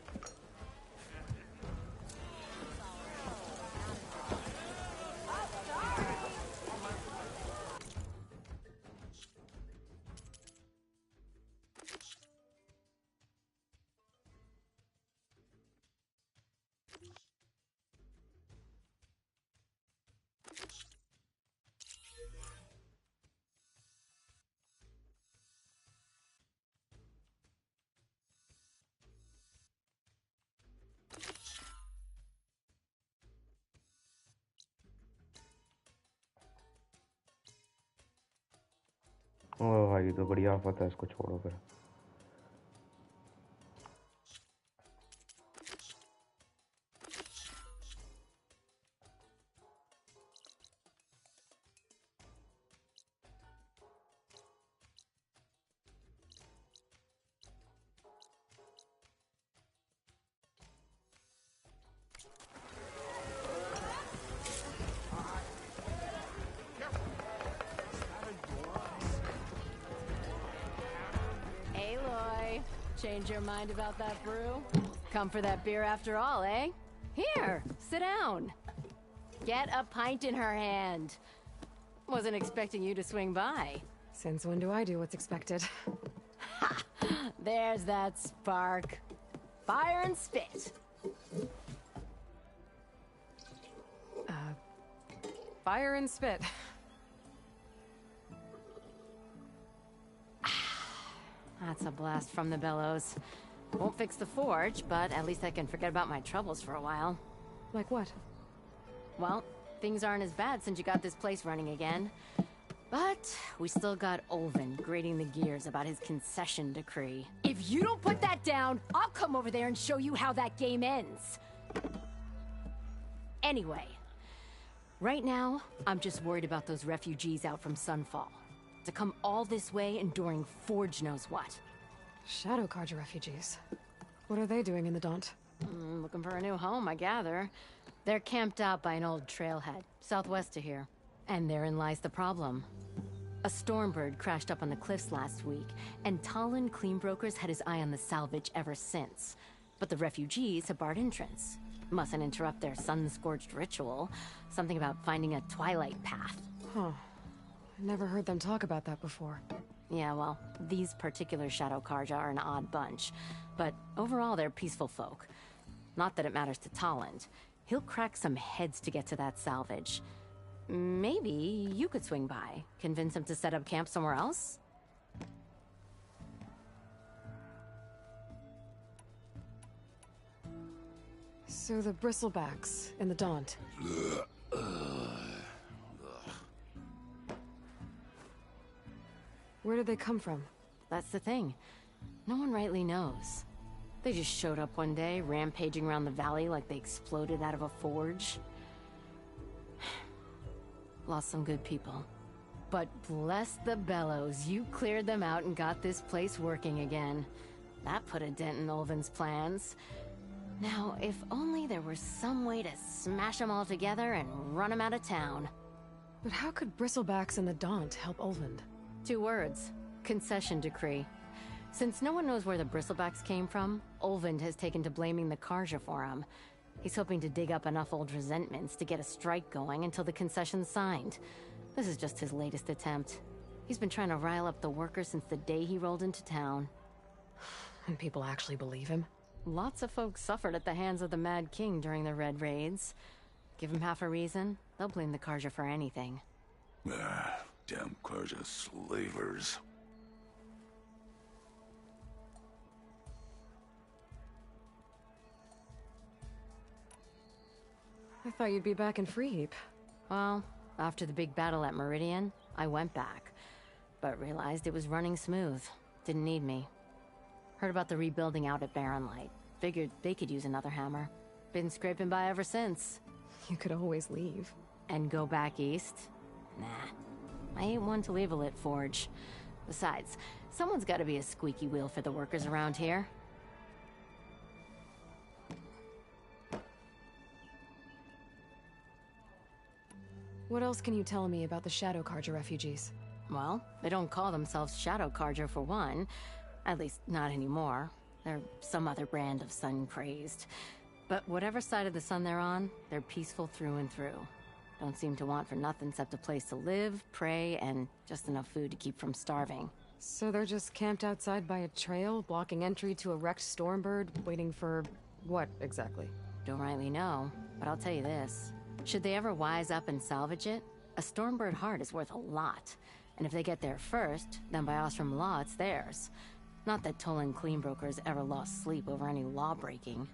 ओ भाई तो बढ़िया आफत है, इसको छोड़ो फिर। Change your mind about that brew? Come for that beer after all, eh? Here, sit down. Get a pint in her hand. Wasn't expecting you to swing by. Since when do I do what's expected? Ha! There's that spark. Fire and spit. Fire and spit. That's a blast from the bellows. Won't fix the forge, but at least I can forget about my troubles for a while. Like what? Well, things aren't as bad since you got this place running again. But we still got Olvin grating the gears about his concession decree. If you don't put that down, I'll come over there and show you how that game ends. Anyway, right now, I'm just worried about those refugees out from Sunfall. To come all this way enduring Forge knows what. Shadow Carja refugees. What are they doing in the Daunt? Looking for a new home, I gather. They're camped out by an old trailhead, southwest of here. And therein lies the problem. A Stormbird crashed up on the cliffs last week, and Talon Cleanbrokers had his eye on the salvage ever since. But the refugees have barred entrance. Mustn't interrupt their sun-scorched ritual. Something about finding a twilight path. Huh. Never heard them talk about that before. Yeah, well, these particular Shadow Carja are an odd bunch. But overall, they're peaceful folk. Not that it matters to Talland. He'll crack some heads to get to that salvage. Maybe you could swing by, convince him to set up camp somewhere else? So the Bristlebacks in the Daunt. Where did they come from? That's the thing. No one rightly knows. They just showed up one day, rampaging around the valley like they exploded out of a forge. Lost some good people. But bless the bellows, you cleared them out and got this place working again. That put a dent in Olvin's plans. Now, if only there were some way to smash them all together and run them out of town. But how could Bristlebacks and the Daunt help Olvind? 2 words. Concession decree. Since no one knows where the Bristlebacks came from, Olvind has taken to blaming the Carja for him. He's hoping to dig up enough old resentments to get a strike going until the concession's signed. This is just his latest attempt. He's been trying to rile up the workers since the day he rolled into town. And people actually believe him? Lots of folks suffered at the hands of the Mad King during the Red Raids. Give him half a reason, they'll blame the Carja for anything. Damn Carja slavers. I thought you'd be back in Freeheap. Well, after the big battle at Meridian, I went back. But realized it was running smooth. Didn't need me. Heard about the rebuilding out at Barren Light. Figured they could use another hammer. Been scraping by ever since. You could always leave. And go back east? Nah. I ain't one to leave a lit forge. Besides, someone's got to be a squeaky wheel for the workers around here. What else can you tell me about the Shadow Carja refugees? Well, they don't call themselves Shadow Carja for one. At least, not anymore. They're some other brand of sun-crazed. But whatever side of the sun they're on, they're peaceful through and through. Don't seem to want for nothing except a place to live, pray, and just enough food to keep from starving. So they're just camped outside by a trail, blocking entry to a wrecked Stormbird, waiting for... what, exactly? Don't rightly know, but I'll tell you this. Should they ever wise up and salvage it, a Stormbird heart is worth a lot. And if they get there first, then by Ostrom law, it's theirs. Not that Tolan Cleanbrokers ever lost sleep over any law-breaking.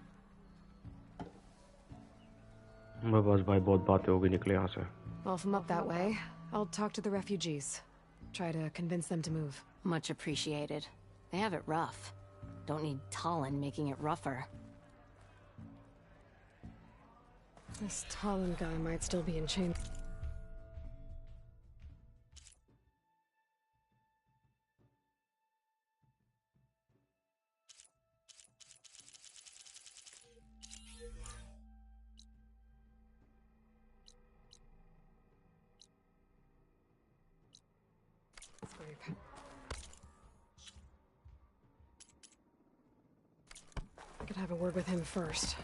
बस भाई बहुत बातें हो गई निकले यहाँ से. Well, if I'm up that way, I'll talk to the refugees. Try to convince them to move. Much appreciated. They have it rough. Don't need Tolan making it rougher. This Tolan guy might still be in chains. I could have a word with him first.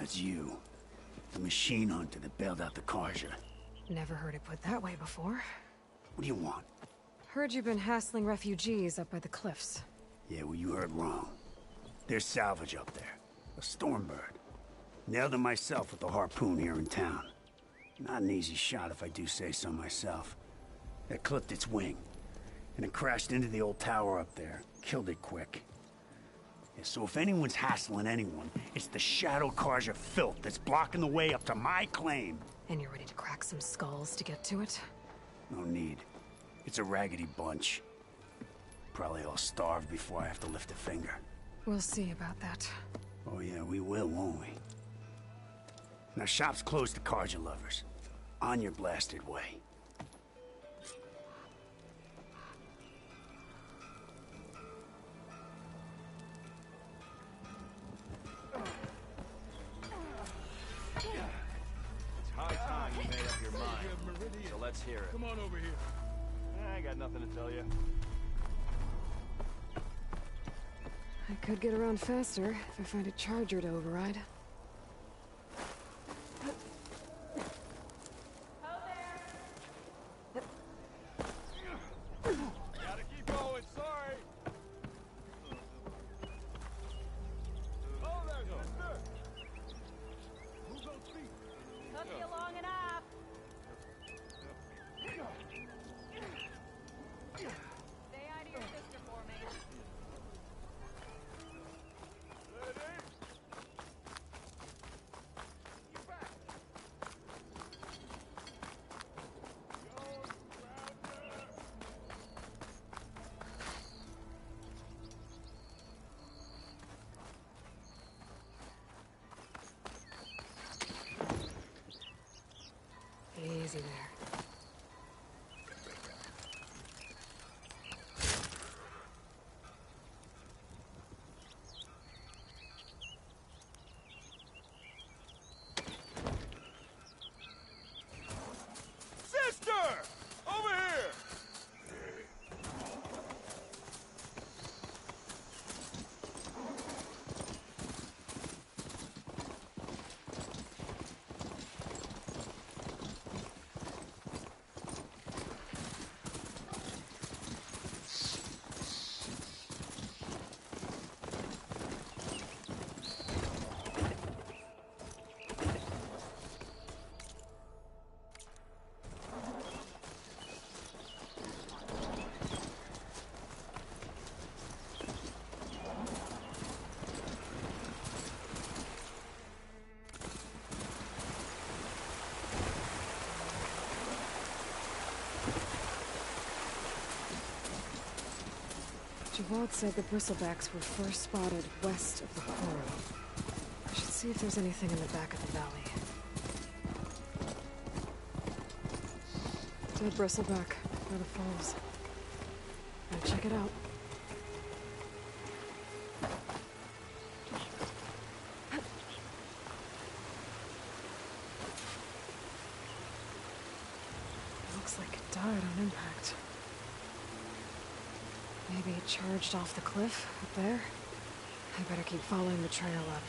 It's you. The machine hunter that bailed out the Carja. Never heard it put that way before. What do you want? Heard you've been hassling refugees up by the cliffs. Yeah, well, you heard wrong. There's salvage up there. A Stormbird. Nailed it myself with the harpoon here in town. Not an easy shot if I do say so myself. It clipped its wing, and it crashed into the old tower up there. Killed it quick. Yeah, so if anyone's hassling anyone, it's the Shadow Carja filth that's blocking the way up to my claim. And you're ready to crack some skulls to get to it? No need. It's a raggedy bunch. Probably all starved before I have to lift a finger. We'll see about that. Oh yeah, we will, won't we? Now shop's closed to Carja lovers. On your blasted way. High time you made up your mind. So let's hear it. Come on over here. I got nothing to tell you. I could get around faster if I find a charger to override. Gotta keep going, sorry. Oh, there, sister. Who's on speed? Took you long enough. Stay out of your sister for me. Javad said the bristlebacks were first spotted west of the quarry. I should see if there's anything in the back of the valley. Dead bristleback by the falls. Gotta check it out. Looks like it died on impact. Maybe it charged off the cliff up there. I better keep following the trail up.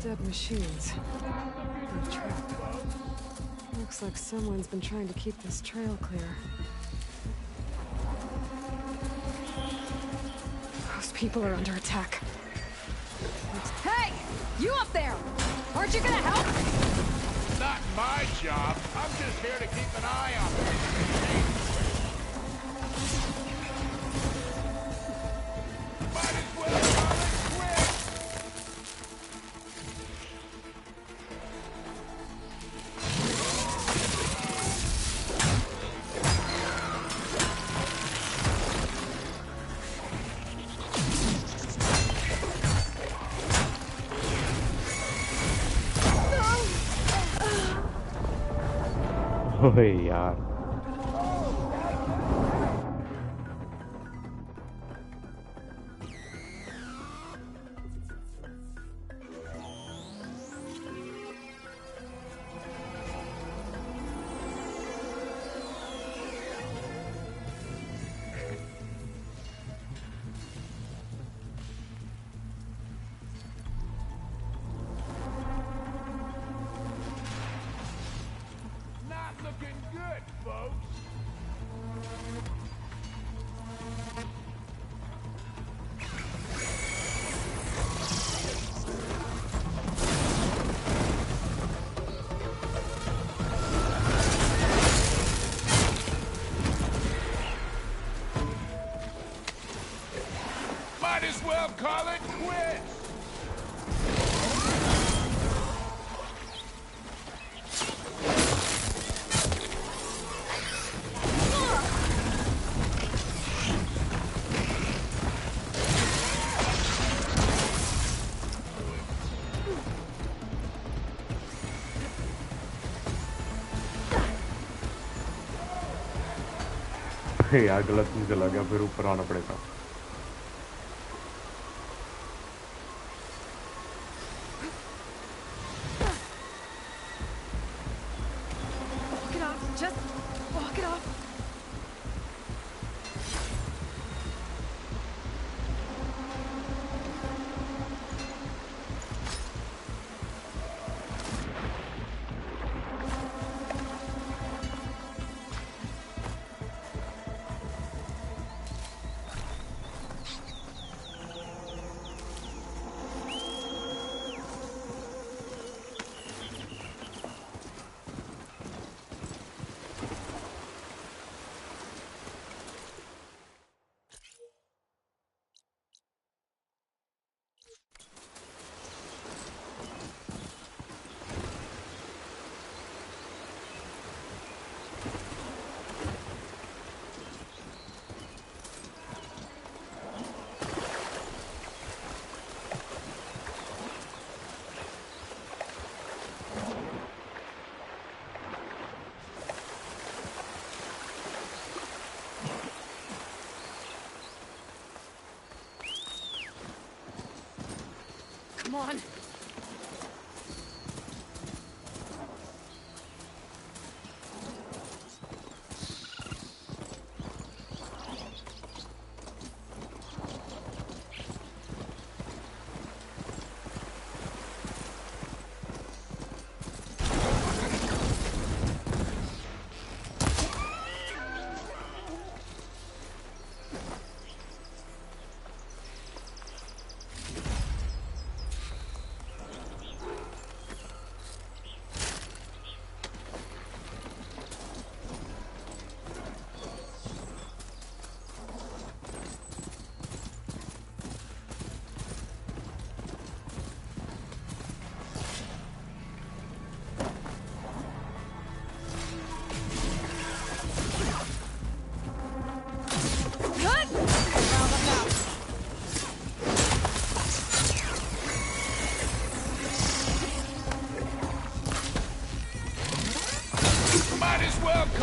Dead machines. And a trap. Looks like someone's been trying to keep this trail clear. Those people are under attack. Hey! You up there! Aren't you gonna help? Not my job. I'm just here to keep an eye on things. Might as well call it quits. ओए यार Not looking good, folks. Might as well call it quits. यार गलत नहीं चला गया फिर ऊपर आना पड़ेगा Walk it off. Just walk it off.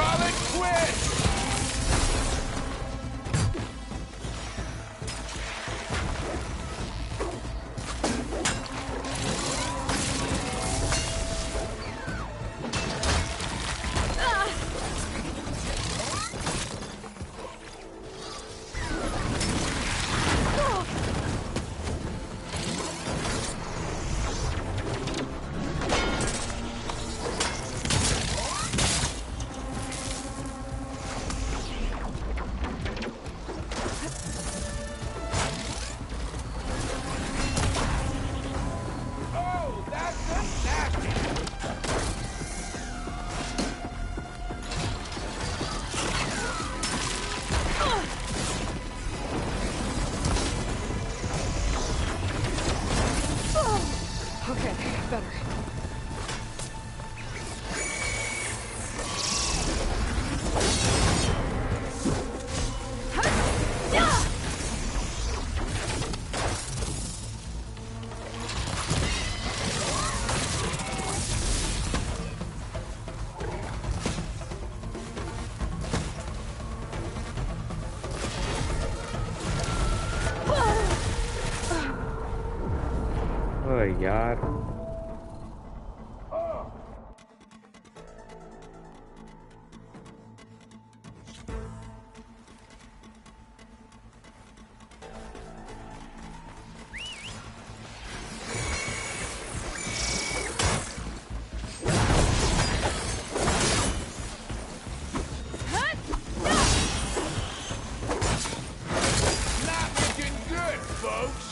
call it quits! Okay, better. ओए यार Not looking good, folks!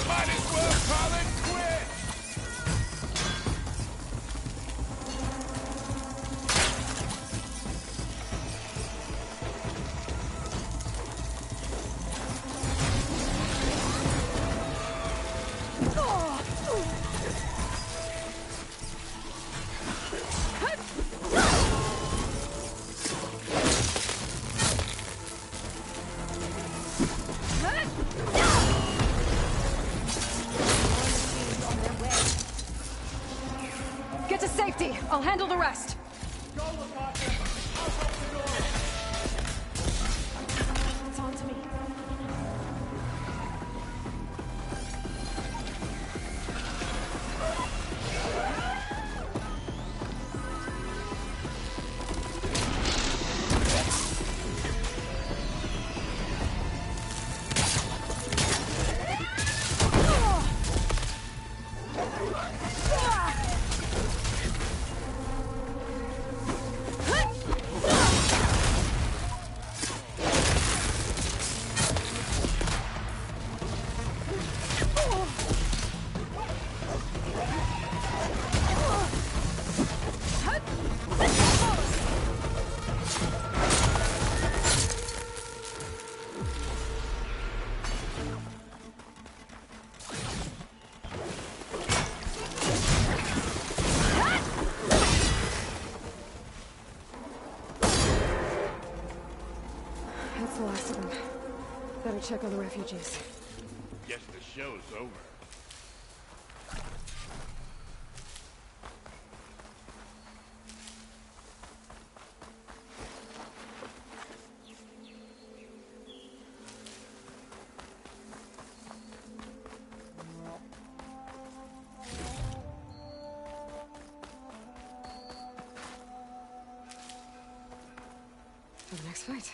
Might as well call it quits! Get to safety. I'll handle the rest. It's on to me. That's the last of them. Better check on the refugees. Guess the show's over. For the next fight.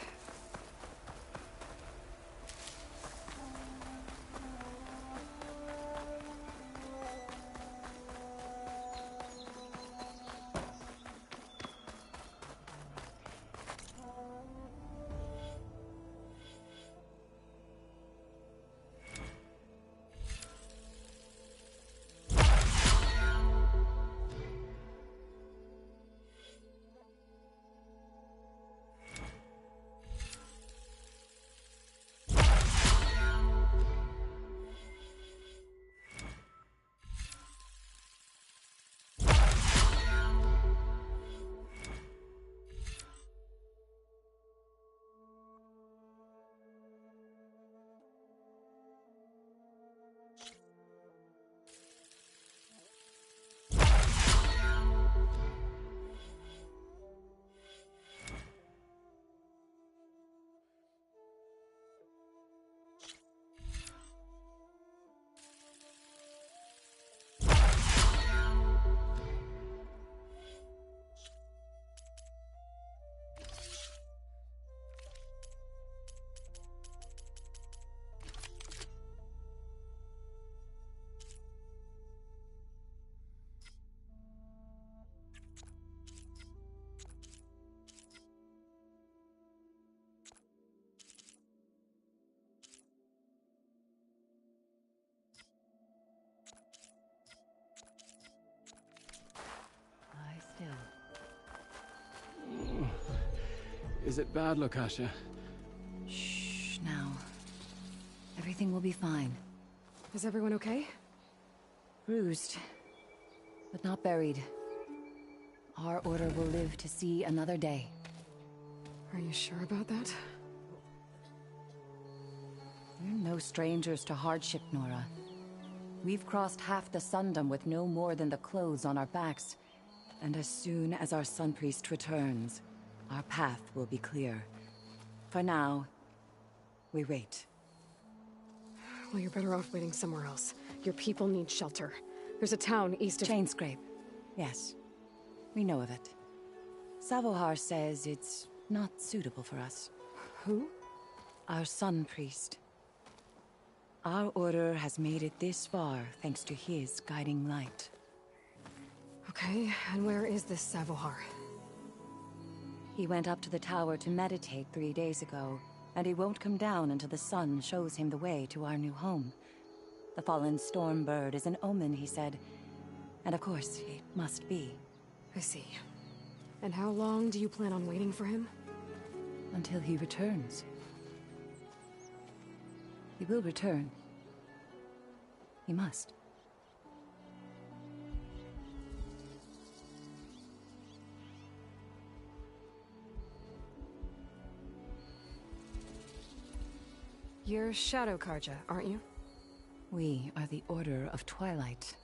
Is it bad, Lokasha? Shh, now. Everything will be fine. Is everyone okay? Bruised, but not buried. Our order will live to see another day. Are you sure about that? We're no strangers to hardship, Nora. We've crossed half the Sundom with no more than the clothes on our backs. And as soon as our Sun Priest returns, our path will be clear. For now, we wait. Well, you're better off waiting somewhere else. Your people need shelter. There's a town east of... Chainscrape. Yes. We know of it. Savohar says it's not suitable for us. Who? Our Sun Priest. Our order has made it this far thanks to his guiding light. Okay, and where is this Savohar? He went up to the tower to meditate 3 days ago, and he won't come down until the sun shows him the way to our new home. The fallen storm bird is an omen, he said. And of course, it must be. I see. And how long do you plan on waiting for him? Until he returns. He will return. He must. You're Shadow Karja, aren't you? We are the Order of Twilight.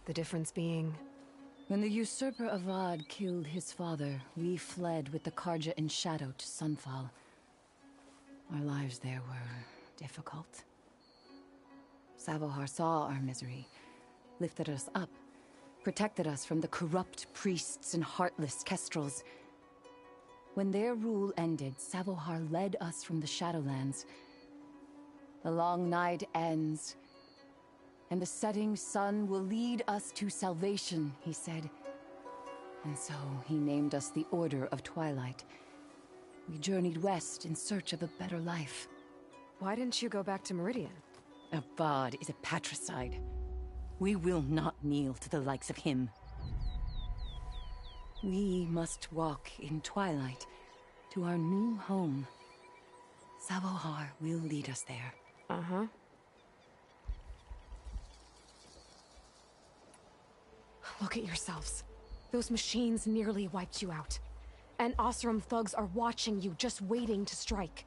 The difference being... When the usurper Avad killed his father, we fled with the Karja in shadow to Sunfall. Our lives there were difficult. Savohar saw our misery, lifted us up, protected us from the corrupt priests and heartless kestrels. When their rule ended, Savohar led us from the Shadowlands. The long night ends, and the setting sun will lead us to salvation, he said. And so he named us the Order of Twilight. We journeyed west in search of a better life. Why didn't you go back to Meridian? Avad is a patricide. We will not kneel to the likes of him. We must walk in twilight to our new home. Savohar will lead us there. Uh-huh. Look at yourselves. Those machines nearly wiped you out. And Oseram thugs are watching you, just waiting to strike.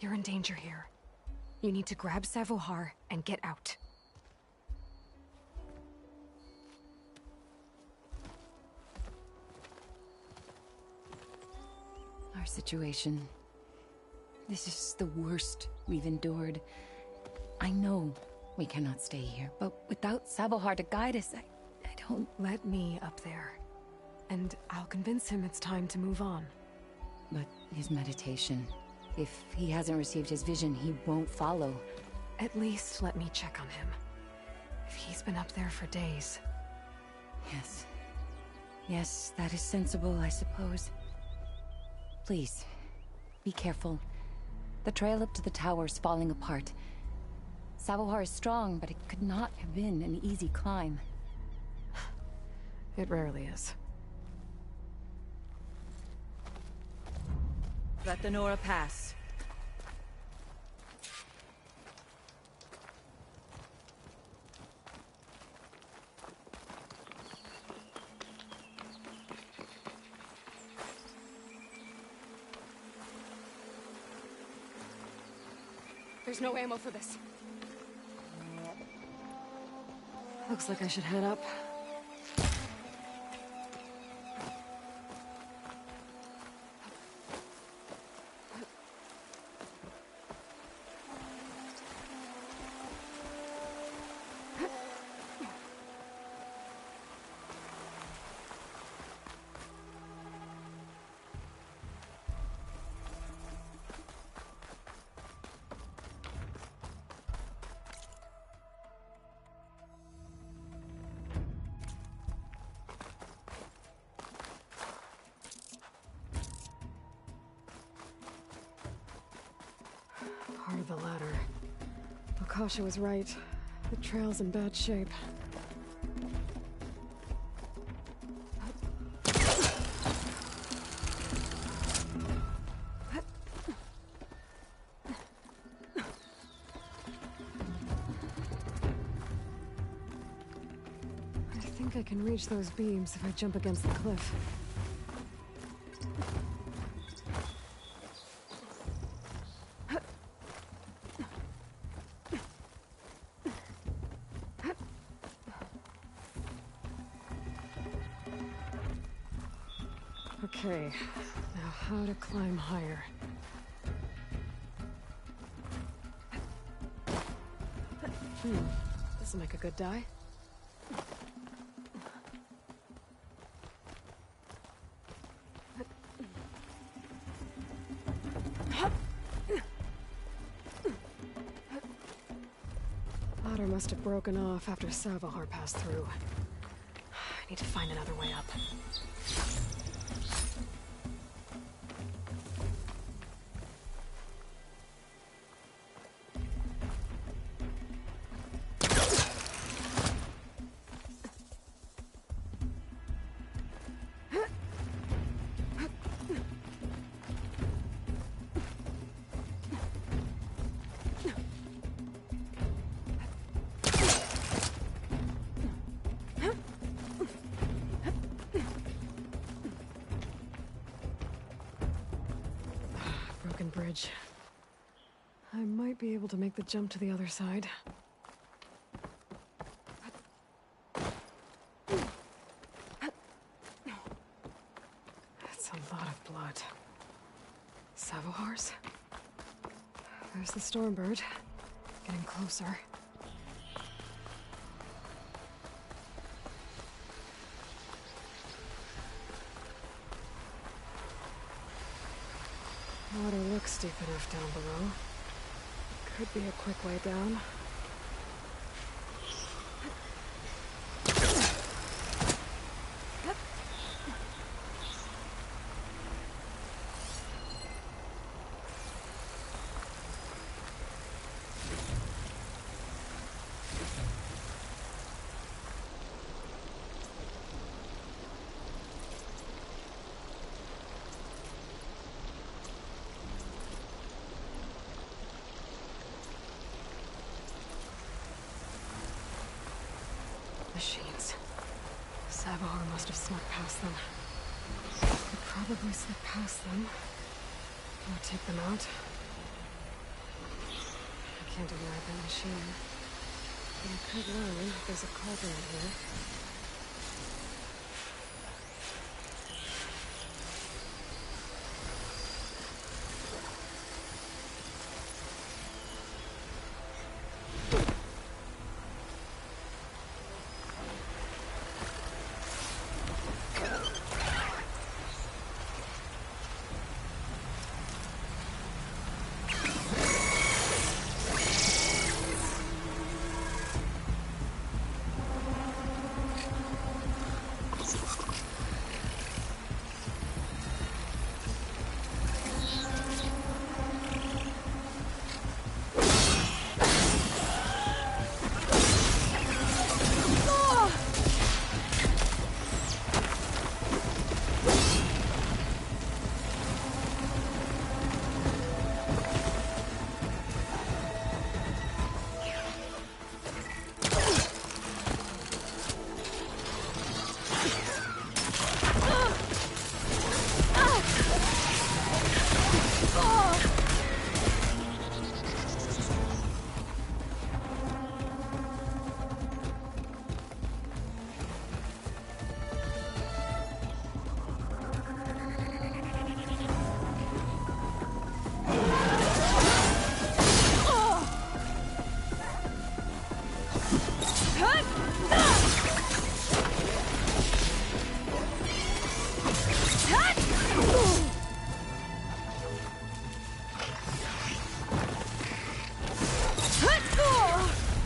You're in danger here. You need to grab Savohar and get out. Our situation... This is the worst we've endured. I know we cannot stay here, but without Savohar to guide us, I don't... Let me up there. And I'll convince him it's time to move on. But his meditation... If he hasn't received his vision, he won't follow. At least let me check on him. If he's been up there for days. Yes. Yes, that is sensible, I suppose. Please, be careful. The trail up to the tower is falling apart. Savohar is strong, but it could not have been an easy climb. It rarely is. Let the Nora pass. There's no ammo for this. Looks like I should head up. Part of the ladder. Akasha was right. The trail's in bad shape. think I can reach those beams if I jump against the cliff. Okay, now how to climb higher. This'll make a good die. Ladder must have broken off after Savahar passed through. I need to find another way up. Bridge. I might be able to make the jump to the other side. That's a lot of blood. Savohars? There's the Stormbird. Getting closer. Water looks deep enough down below. Could be a quick way down. Machines. Savahar must have snuck past them. Could probably slip past them. Or take them out. I can't ignore that machine. But I could learn if there's a cauldron in here.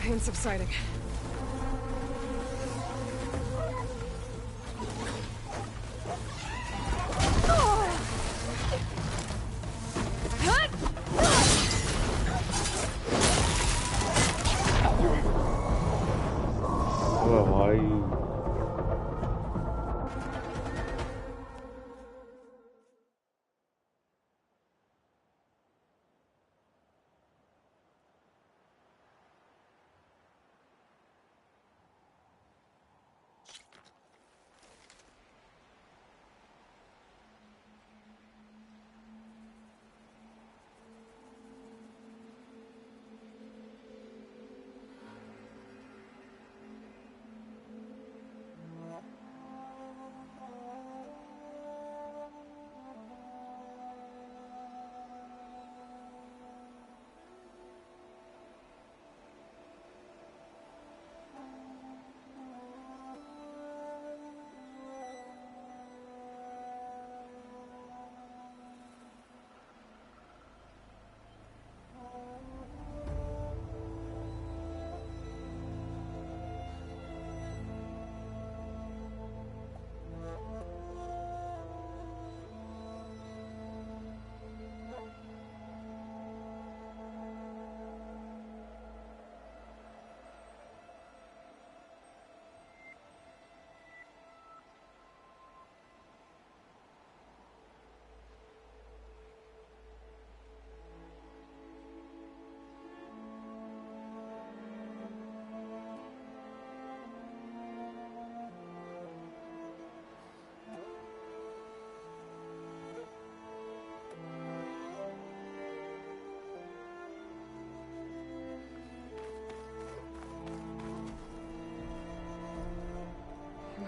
Pain subsiding.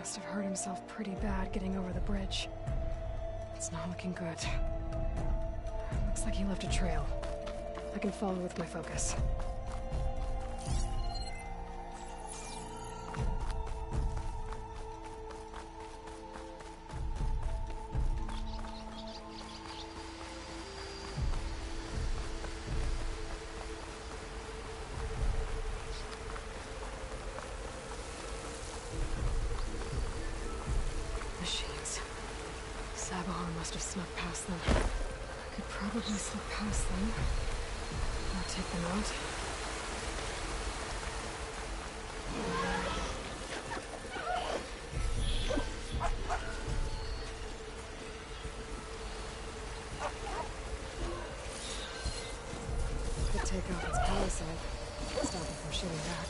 must have hurt himself pretty bad getting over the bridge. It's not looking good. Looks like he left a trail. I can follow with my focus. Machines. Sabahar must have snuck past them. I could probably slip past them. Or take them out. Could take out its palisade. Stop it from shooting back.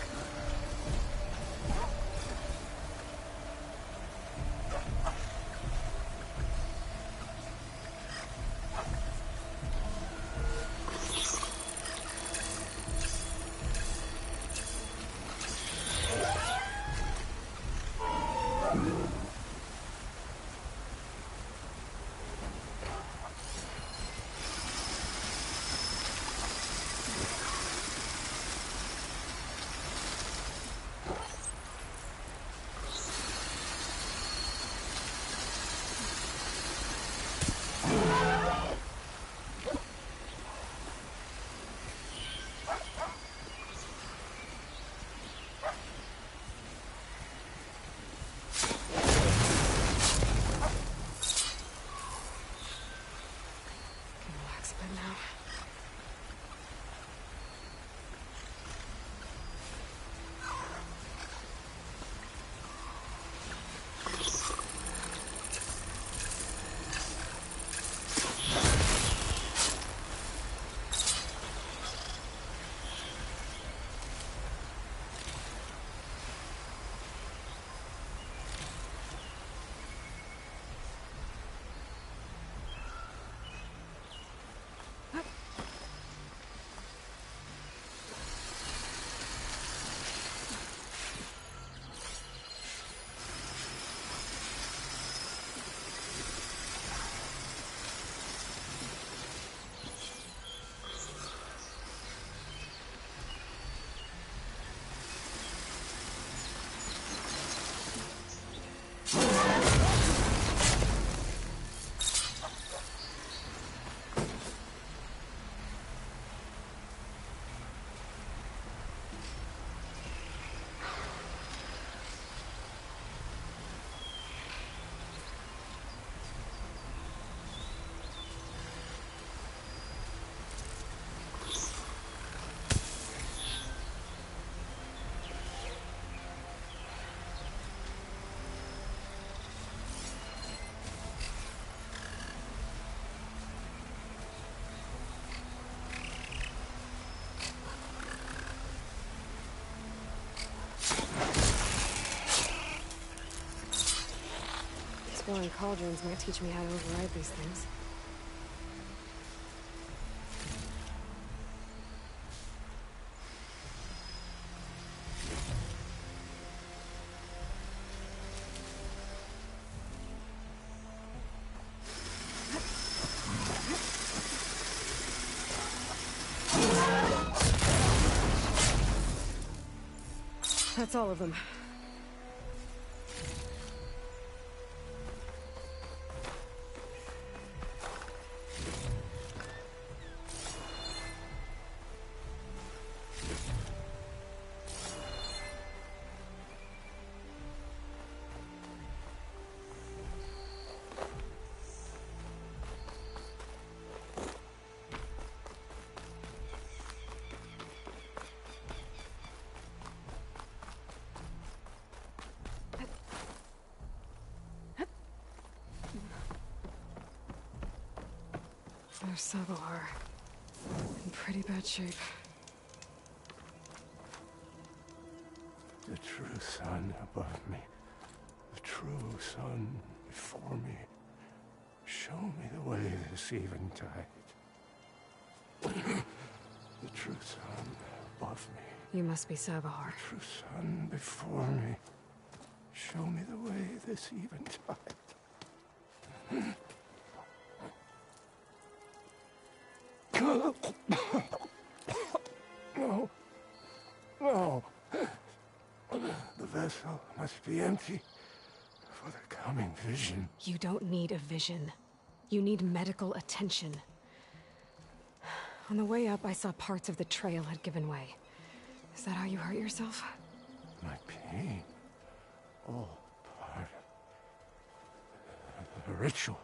Exploring cauldrons might teach me how to override these things. That's all of them. There's Sabahar. In pretty bad shape. The true sun above me. The true sun before me. Show me the way this eventide. The true sun above me. You must be Sabahar. The true sun before me. Show me the way this eventide. No. No. The vessel must be empty for the coming vision. You don't need a vision. You need medical attention. On the way up, I saw parts of the trail had given way. Is that how you hurt yourself? My pain. All part of the ritual.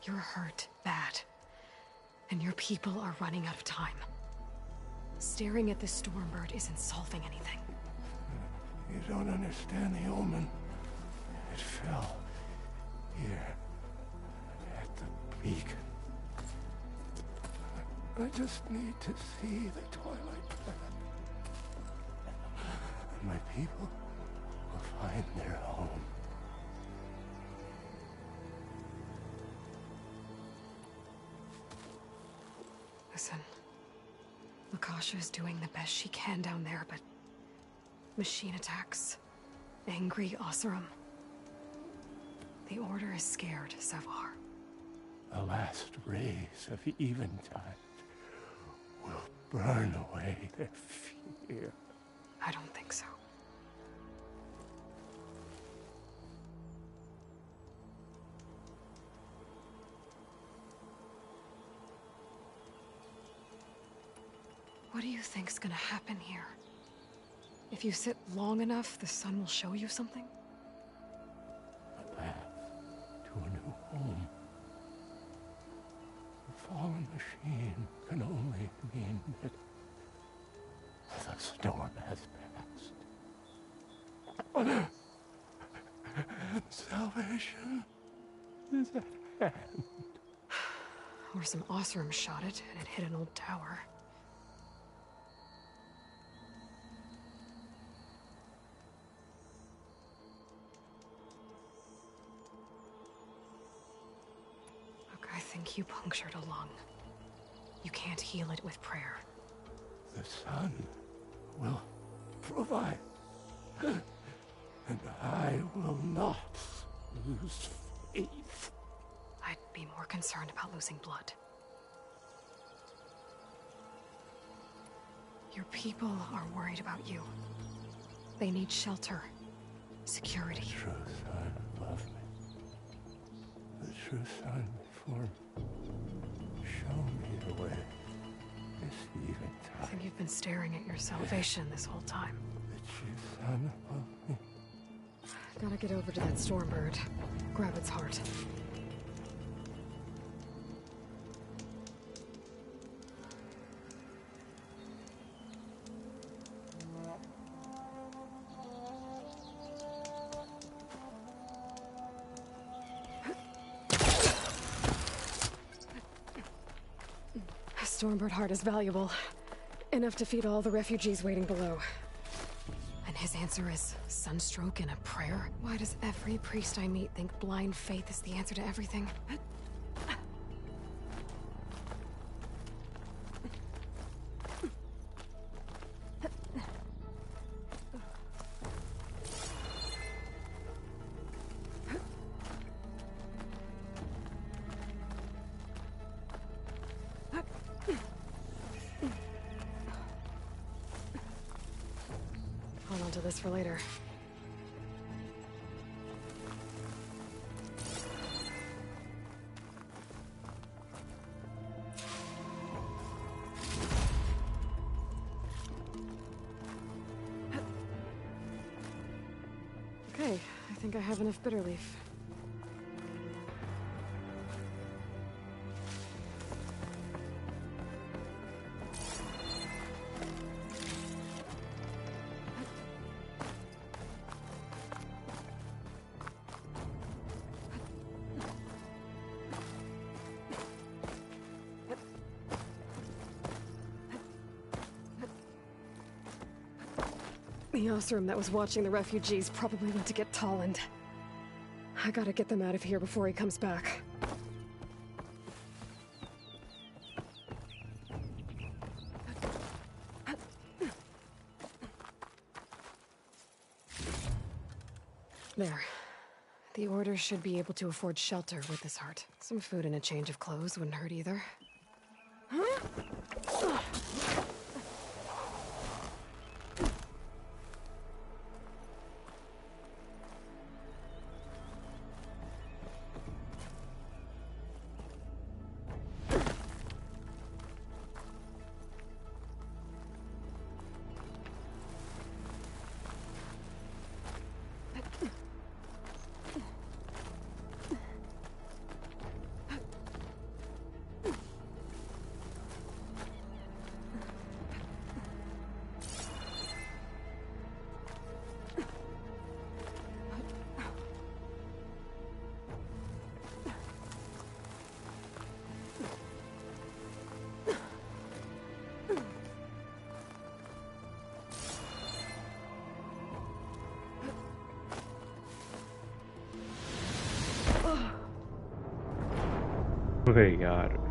You're hurt bad. And your people are running out of time. Staring at the Stormbird isn't solving anything. You don't understand the omen. It fell here at the beacon. I just need to see the Twilight Planet. And my people will find their home. Listen, Lakasha is doing the best she can down there, but machine attacks, angry Oseram. The Order is scared, Savar. The last rays of eventide will burn away their fear. I don't think so. What do you think's gonna happen here? If you sit long enough, the sun will show you something? A path to a new home. The fallen machine can only mean that the storm has passed. And salvation is at hand. Or some Oseram shot it, and it hit an old tower. I think you punctured a lung. You can't heal it with prayer. The sun will provide. And I will not lose faith. I'd be more concerned about losing blood. Your people are worried about you. They need shelter, security. The true sun above me. The true sun before me. Show me the way. This eventide. I think you've been staring at your salvation this whole time. The true sun above me. Gotta get over to that Stormbird. Grab its heart. Stormbird heart is valuable. Enough to feed all the refugees waiting below. And his answer is sunstroke and a prayer? Why does every priest I meet think blind faith is the answer to everything? Hold on to this for later. Okay, I think I have enough bitter leaf. The Oseram that was watching the refugees probably went to get Tolland. I gotta get them out of here before he comes back. There. The Order should be able to afford shelter with this heart. Some food and a change of clothes wouldn't hurt either. अबे यार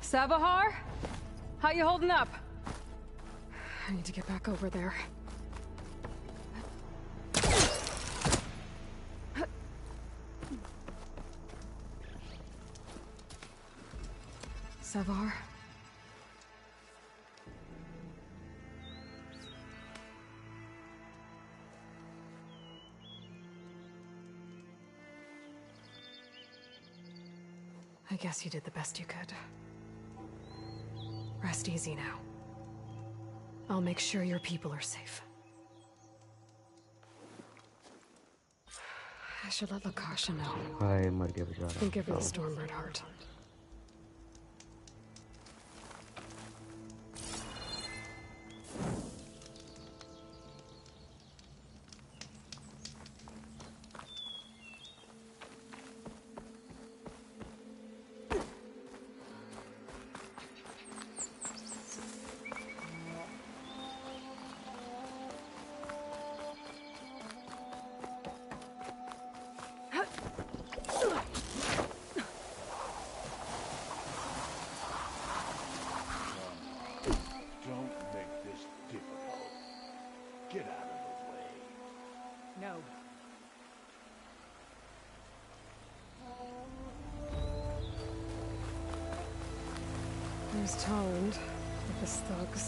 Savahar? How you holding up? I need to get back over there. Savahar? I guess you did the best you could. Rest easy now. I'll make sure your people are safe. I should let Lakasha know. हाय मर गया बेचारा And give her the Stormbird heart. Don't make this difficult. Get out of the way. No. There's Tolland with his thugs.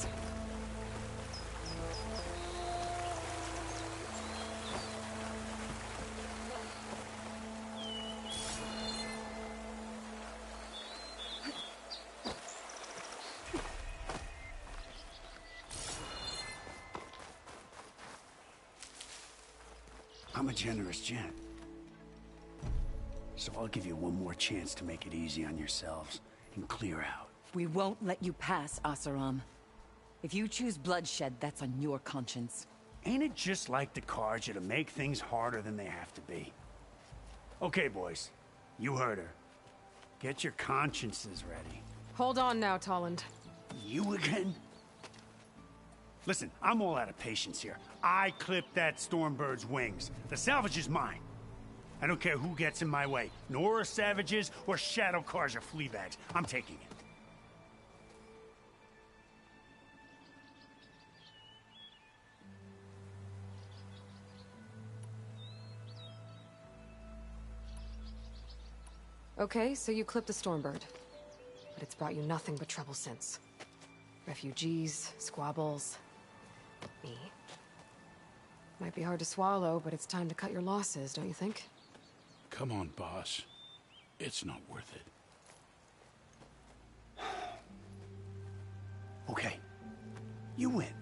I'm a generous gent. So I'll give you one more chance to make it easy on yourselves and clear out. We won't let you pass, Asaram. If you choose bloodshed, that's on your conscience. Ain't it just like the Karja to make things harder than they have to be? Okay, boys. You heard her. Get your consciences ready. Hold on now, Tolland. You again? Listen, I'm all out of patience here. I clipped that Stormbird's wings. The salvage is mine. I don't care who gets in my way. Nora savages or shadow cars or flea bags. I'm taking it. Okay, so you clipped the Stormbird. But it's brought you nothing but trouble since. Refugees, squabbles, me. Might be hard to swallow, but it's time to cut your losses, don't you think? Come on, boss. It's not worth it. Okay. You win.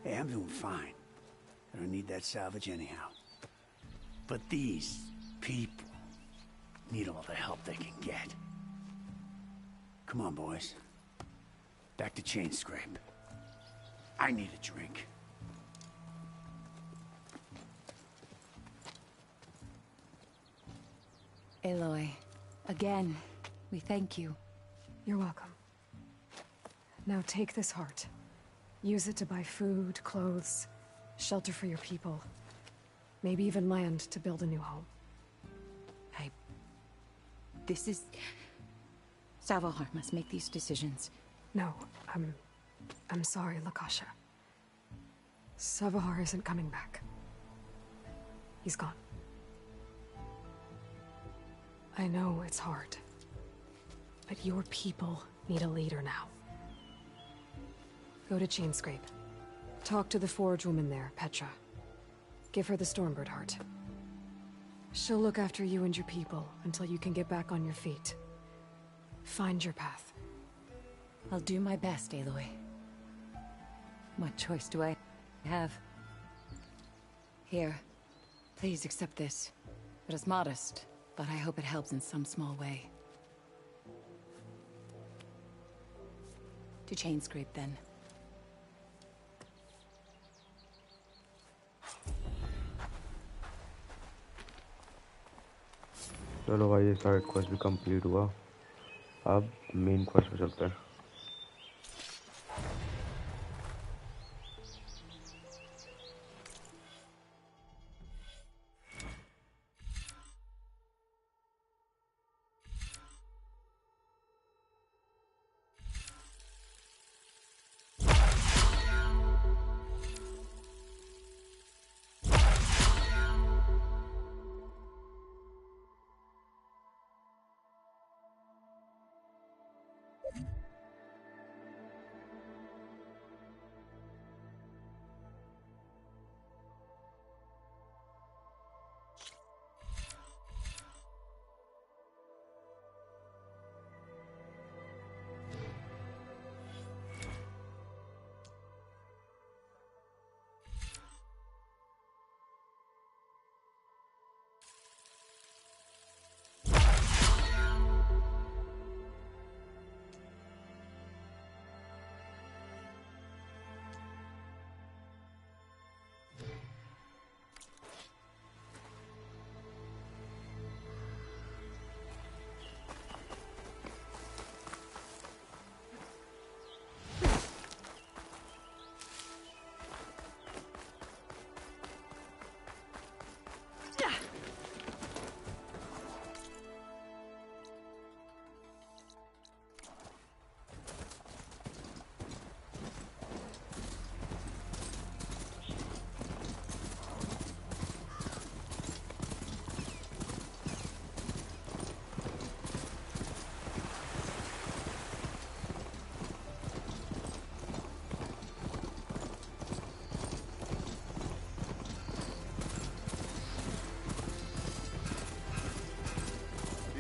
Hey, I'm doing fine. I don't need that salvage anyhow. But these people need all the help they can get. Come on, boys. Back to Chain Scrape. I need a drink. Aloy, again, we thank you. You're welcome. Now take this heart. Use it to buy food, clothes, shelter for your people. Maybe even land to build a new home. This is... Savahar must make these decisions. No, I'm sorry, Lakasha. Savahar isn't coming back. He's gone. I know it's hard, but your people need a leader now. Go to Chainscrape. Talk to the forge woman there, Petra. Give her the Stormbird heart. She'll look after you and your people until you can get back on your feet. Find your path. I'll do my best, Aloy. What choice do I have? Here, please accept this. It is modest, but I hope it helps in some small way. To Chainscrape, then. चलो भाई ये side quest भी complete हुआ अब main quest पे चलते हैं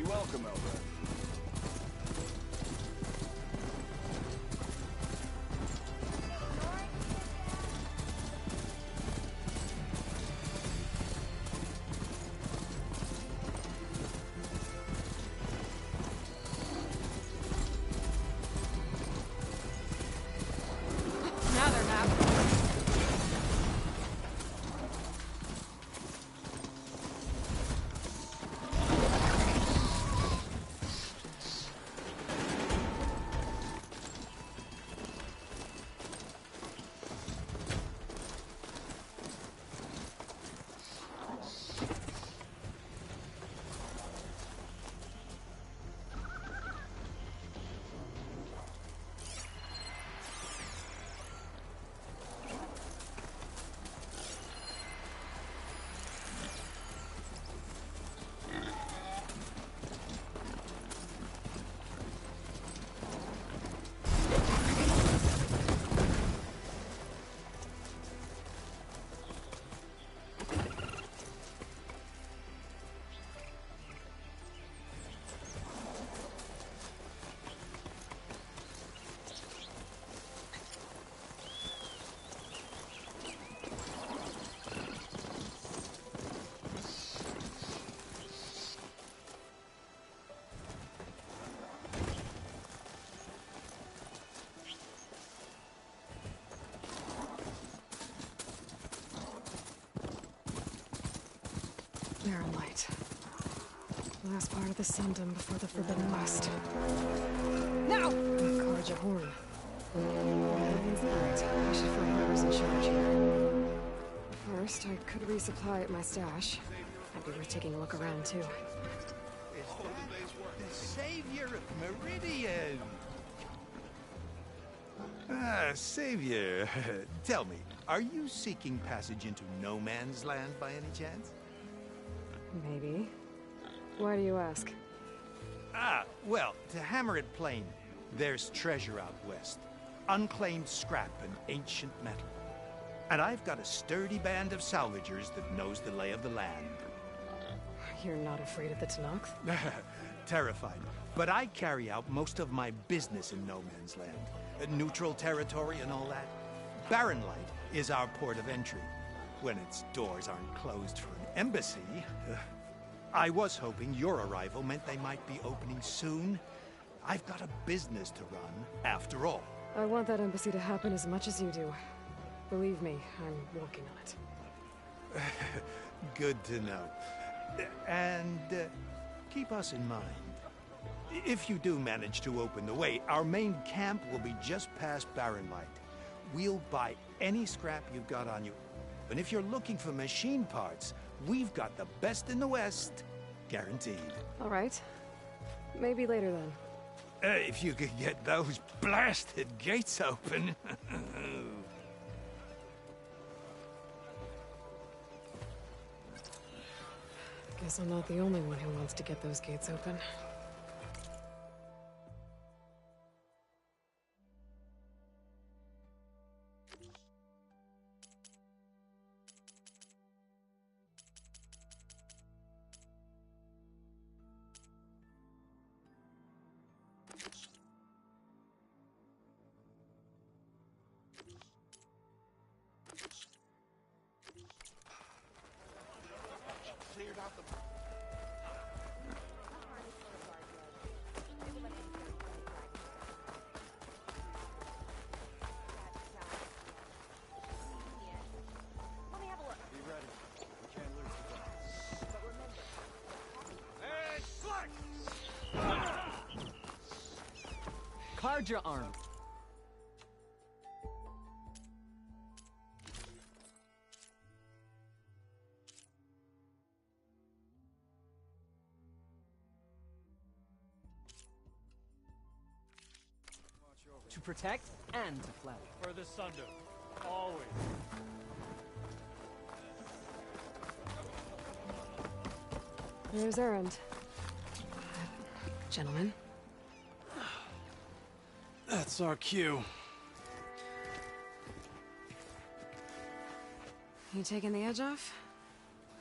Welcome, Elder. Now they're not. Barren Light. Last part of the Sundom before the Forbidden West. Now! Karja Horn. right. I should find whoever's in charge here. First, I could resupply at my stash. I'd be worth taking a look around, too. The savior of Meridian! Ah, savior. Tell me, are you seeking passage into no man's land by any chance? Maybe. Why do you ask? Ah, well, to hammer it plain, there's treasure out west. Unclaimed scrap and ancient metal. And I've got a sturdy band of salvagers that knows the lay of the land. You're not afraid of the Tanakh? Terrified. But I carry out most of my business in no man's land. Neutral territory and all that. Barren Light is our port of entry. When its doors aren't closed for an embassy. I was hoping your arrival meant they might be opening soon. I've got a business to run, after all. I want that embassy to happen as much as you do. Believe me, I'm working on it. Good to know. And keep us in mind. If you do manage to open the way, our main camp will be just past Barren Light. We'll buy any scrap you've got on you. And if you're looking for machine parts, we've got the best in the West. Guaranteed. All right. Maybe later then. If you could get those blasted gates open. Guess I'm not the only one who wants to get those gates open. Cleared out the... Card your arm. To protect and to flatter. For the Sundom. Always. There's Errand. Gentlemen. That's our cue. You taking the edge off?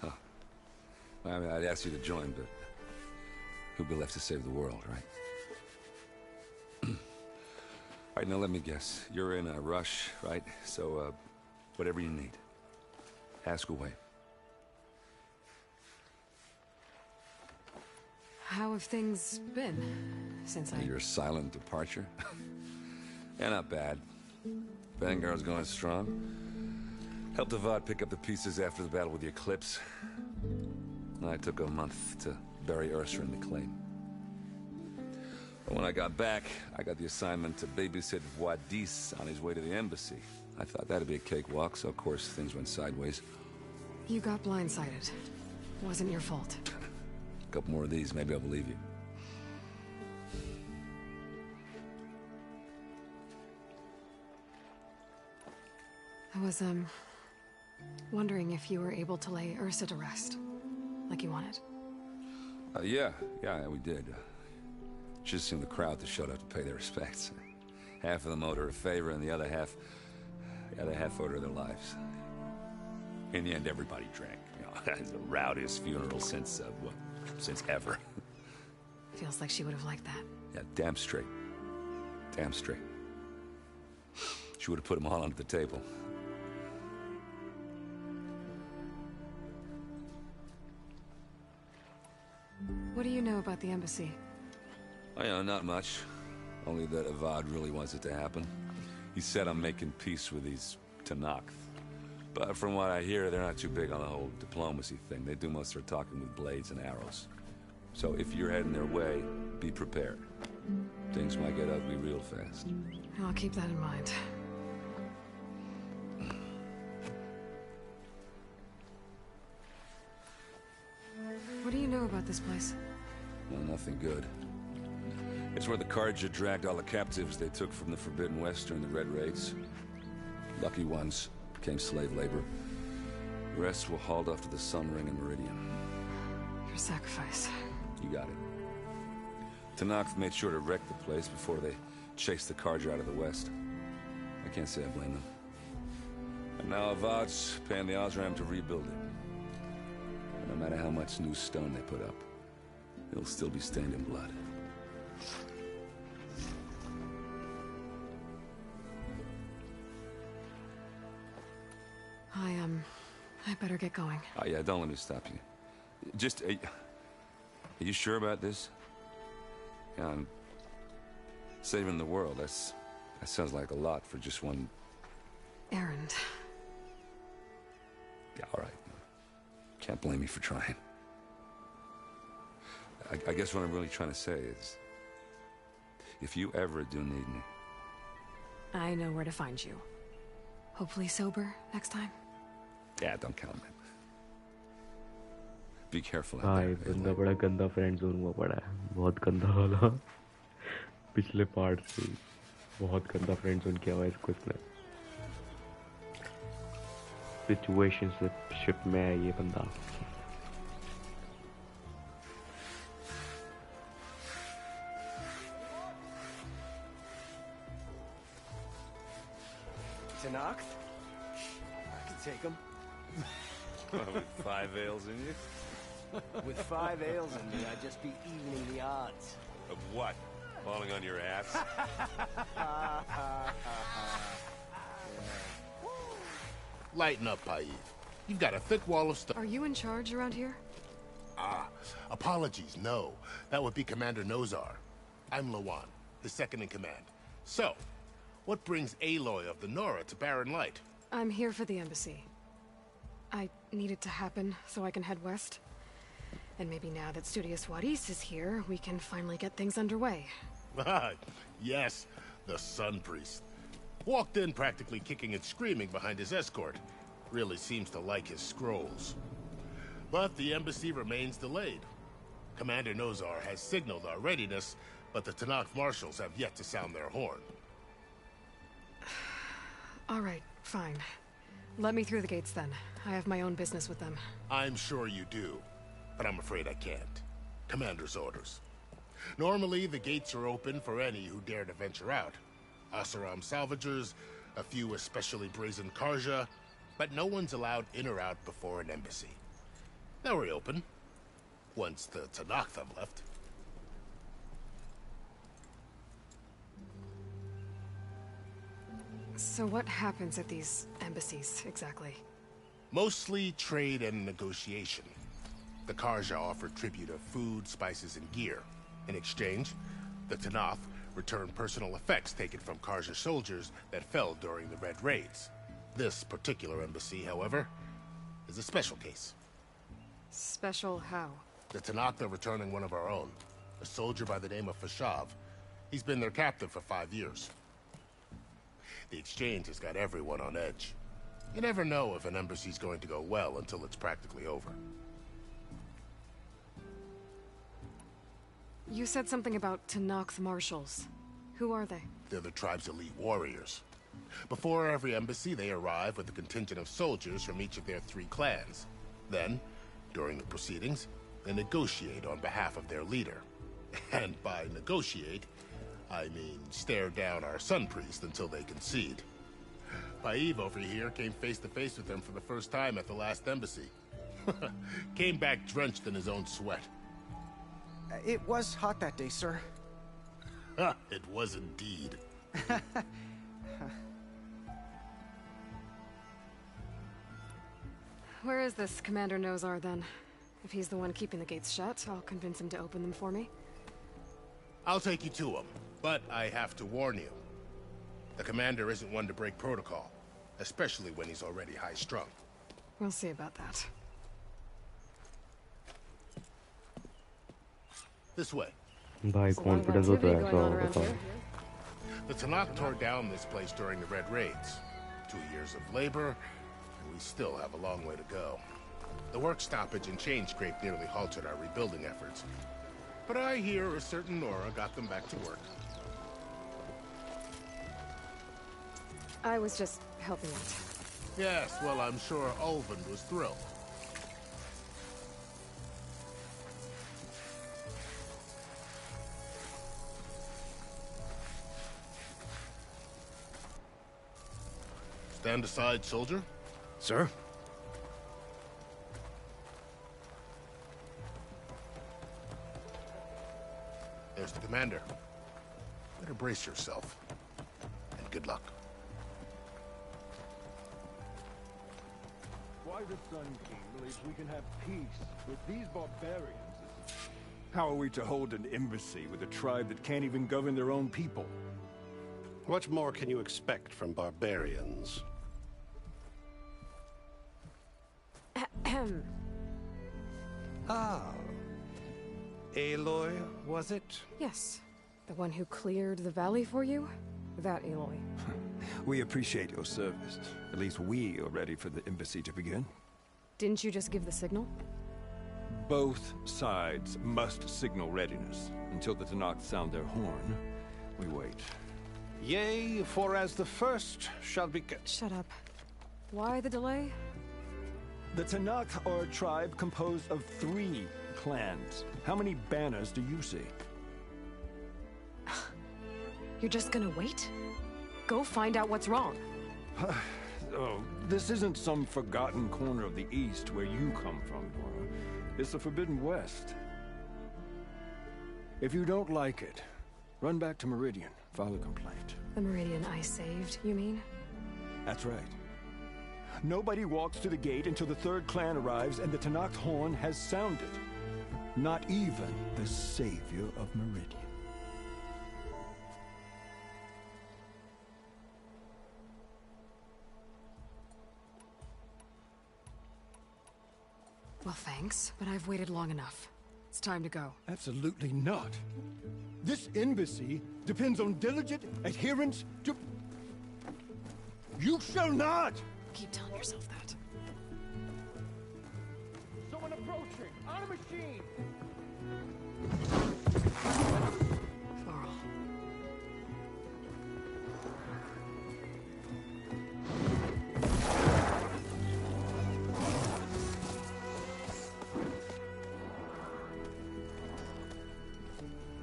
Huh. I mean, I'd ask you to join, but who'd be left to save the world, right? All right, now let me guess. You're in a rush, right? So, whatever you need. Ask away. How have things been since Your silent departure? Yeah, not bad. Vanguard's going strong. Helped Avad pick up the pieces after the battle with the Eclipse. I took a month to bury Ursa in the claim. But when I got back, I got the assignment to babysit Wadis on his way to the embassy. I thought that'd be a cakewalk, so of course things went sideways. You got blindsided. Wasn't your fault. A couple more of these, maybe I'll believe you. I was, wondering if you were able to lay Ursa to rest, like you wanted. Yeah, we did. Just seemed the crowd that showed up to pay their respects. Half of them owed her a favor, and the other half owed her their lives. In the end, everybody drank. You know, it's the rowdiest funeral since ever. Feels like she would have liked that. Yeah, damn straight. Damn straight. She would have put them all under the table. What do you know about the embassy? Oh, yeah, not much. Only that Avad really wants it to happen. He said I'm making peace with these Tanakh. But from what I hear, they're not too big on the whole diplomacy thing. They do most of their talking with blades and arrows. So if you're heading their way, be prepared. Things might get ugly real fast. I'll keep that in mind. do you know about this place? Well, nothing good. It's where the Carja dragged all the captives they took from the Forbidden West during the Red Raids. Lucky ones became slave labor. The rest were hauled off to the Sun Ring and Meridian. Your sacrifice. You got it. Tenakth made sure to wreck the place before they chased the Carja out of the West. I can't say I blame them. And now Avad's paying the Osram to rebuild it. And no matter how much new stone they put up, it'll still be stained in blood. I better get going. Oh, yeah, don't let me stop you. Just, are you sure about this? Yeah, I'm saving the world. That sounds like a lot for just one... errand. Yeah, all right. Can't blame me for trying. I guess what I'm really trying to say is, if you ever do need me... I know where to find you. Hopefully sober next time. Yeah, don't count me. Be careful out भाई there. बंदा बड़ा गंदा friend zone में पड़ा है बहुत गंदा वाला पिछले पार्ट से बहुत गंदा फ्रेंड जोन किया हुआ है इसको इसने सिचुएशनशिप में है ये बंदा Tenakth? I can take him. With 5 ales in you? With 5 ales in me, I'd just be evening the odds. Of what? Falling on your ass? Lighten up, Paid. You've got a thick wall of stuff. Are you in charge around here? Apologies, no. That would be Commander Nozar. I'm Lawan, his second in command. So, what brings Aloy of the Nora to Barren Light? I'm here for the embassy. I need it to happen so I can head west. And maybe now that Studious Wadis is here, we can finally get things underway. Yes, the Sun Priest. Walked in practically kicking and screaming behind his escort. Really seems to like his scrolls. But the embassy remains delayed. Commander Nozar has signaled our readiness, but the Tenakth marshals have yet to sound their horn. All right, fine. Let me through the gates then. I have my own business with them. I'm sure you do, but I'm afraid I can't. Commander's orders. Normally, the gates are open for any who dare to venture out. Asaram salvagers, a few especially brazen Karja, but no one's allowed in or out before an embassy. They'll reopen, once the Tenakth have left. So what happens at these embassies, exactly? Mostly trade and negotiation. The Karja offer tribute of food, spices, and gear. In exchange, the Tenakth return personal effects taken from Karja soldiers that fell during the Red Raids. This particular embassy, however, is a special case. Special how? The Tenakth are returning one of our own, a soldier by the name of Fashav. He's been their captive for 5 years. The exchange has got everyone on edge. You never know if an embassy's going to go well until it's practically over. You said something about Tenakth marshals. Who are they? They're the tribe's elite warriors. Before every embassy, they arrive with a contingent of soldiers from each of their 3 clans. Then, during the proceedings, they negotiate on behalf of their leader. And by negotiate, I mean stare down our Sun Priest until they concede. Paev over here came face to face with them for the first time at the last embassy. Came back drenched in his own sweat. It was hot that day, sir. It was indeed. Where is this Commander Nozar, then? If he's the one keeping the gates shut, I'll convince him to open them for me. I'll take you to him, but I have to warn you. The commander isn't one to break protocol, especially when he's already high-strung. We'll see about that. This way. भाई confidence होता है ऐसा बताओ. The Tenakth tore down this place during the Red Raids. 2 years of labor, and we still have a long way to go. The work stoppage and chain scrape nearly halted our rebuilding efforts. But I hear a certain Nora got them back to work. I was just helping out. Yes, well, I'm sure Ulvin was thrilled. Stand aside, soldier. Sir? There's the commander. Better brace yourself. And good luck. Why the Sun King believes we can have peace with these barbarians. How are we to hold an embassy with a tribe that can't even govern their own people? What more can you expect from barbarians? Ah. Aloy, was it? Yes. The one who cleared the valley for you? That Aloy. We appreciate your service. At least we are ready for the embassy to begin. Didn't you just give the signal? Both sides must signal readiness. Until the Tanakh sound their horn, we wait. Yea, for as the first shall be... Shut up. Why the delay? The Tanakh are a tribe composed of 3 clans. How many banners do you see? You're just gonna wait? Go find out what's wrong. Oh, this isn't some forgotten corner of the East where you come from, Nora. It's the Forbidden West. If you don't like it, run back to Meridian, file a complaint. The Meridian I saved, you mean? That's right. Nobody walks to the gate until the 3rd clan arrives and the Tanakh's horn has sounded. Not even the savior of Meridian. Well, thanks, but I've waited long enough. It's time to go. Absolutely not. This embassy depends on diligent adherence to... You shall not! Keep telling yourself that. Someone approaching! On a machine! Varl.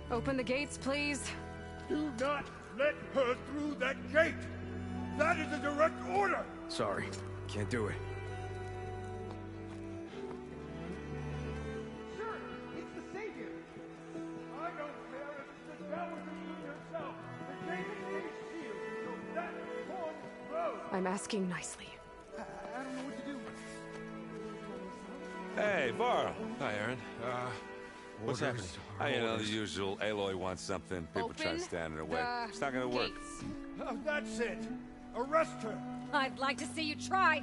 Open the gates, please. Do not let her through that gate! That is a direct order! Sorry, can't do it. Sir, it's the savior! I don't care if it's the dowager queen herself! The gate is sealed, so that horn blows! I'm asking nicely. I don't know what to do. Hey, Varl. Hi, Aaron. What's happening? You know, the usual. Aloy wants something. People try to stand in her way. It's not gonna work. Oh, that's it! Arrest her! I'd like to see you try.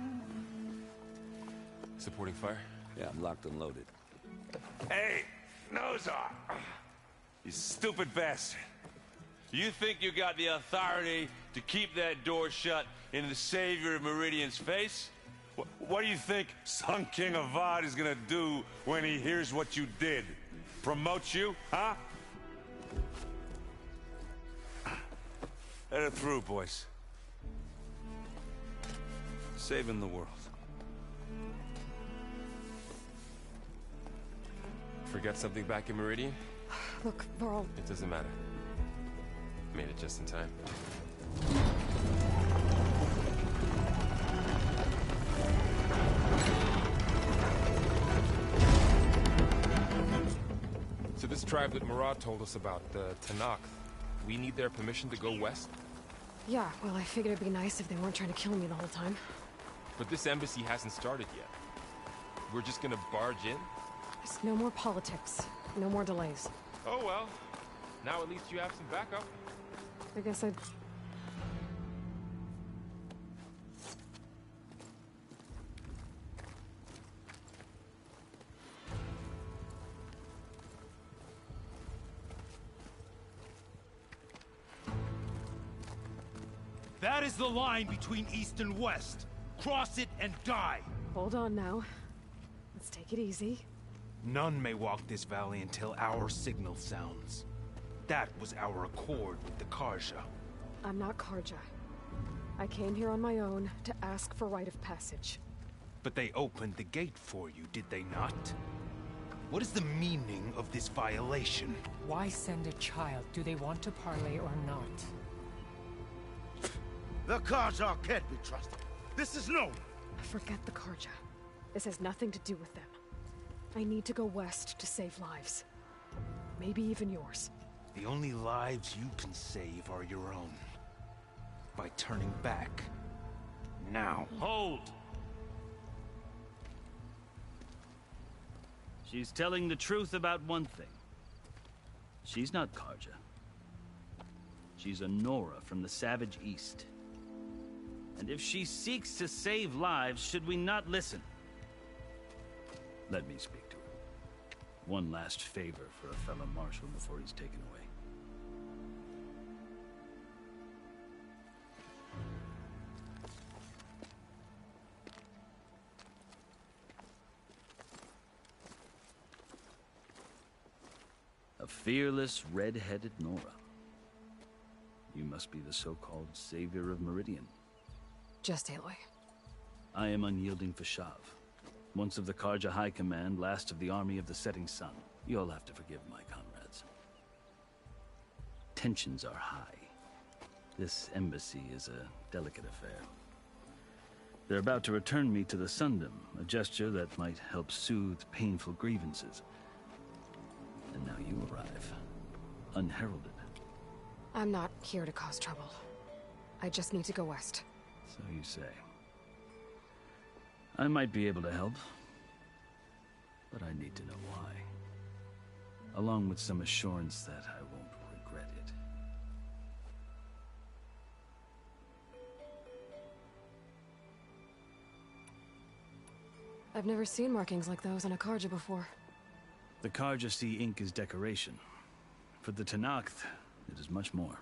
Supporting fire? Yeah, I'm locked and loaded. Hey, Nozar! You stupid bastard. You think you got the authority to keep that door shut in the savior of Meridian's face? What do you think Sun King Avad is gonna do when he hears what you did? Promote you, huh? Let it through, boys. Saving the world. Forget something back in Meridian? Look, Varl. It doesn't matter. Made it just in time. So this tribe that Murad told us about, the Tanakh, we need their permission to go west? Yeah, well, I figured it'd be nice if they weren't trying to kill me the whole time. But this embassy hasn't started yet. We're just gonna barge in? There's no more politics. No more delays. Oh well. Now at least you have some backup. I guess I'd... That is the line between East and West. Cross it and die. Hold on now. Let's take it easy. None may walk this valley until our signal sounds. That was our accord with the Karja. I'm not Karja. I came here on my own to ask for rite of passage. But they opened the gate for you, did they not? What is the meaning of this violation? Why send a child? Do they want to parley or not? The Karja can't be trusted. This is known. Forget the Karja. This has nothing to do with them. I need to go west to save lives. Maybe even yours. The only lives you can save are your own. By turning back. Now. Hold! She's telling the truth about one thing. She's not Karja. She's a Nora from the Savage East. And if she seeks to save lives, should we not listen? Let me speak to her. One last favor for a fellow marshal before he's taken away. A fearless, red-headed Nora. You must be the so-called savior of Meridian. Just Aloy. I am unyielding Fashav. Once of the Karja High Command, last of the army of the setting sun. You'll have to forgive my comrades. Tensions are high. This embassy is a delicate affair. They're about to return me to the Sundom, a gesture that might help soothe painful grievances. And now you arrive, unheralded. I'm not here to cause trouble. I just need to go west. So you say. I might be able to help, but I need to know why. Along with some assurance that I won't regret it. I've never seen markings like those on a Karja before. The Karja see ink as decoration. For the Tenakth, it is much more.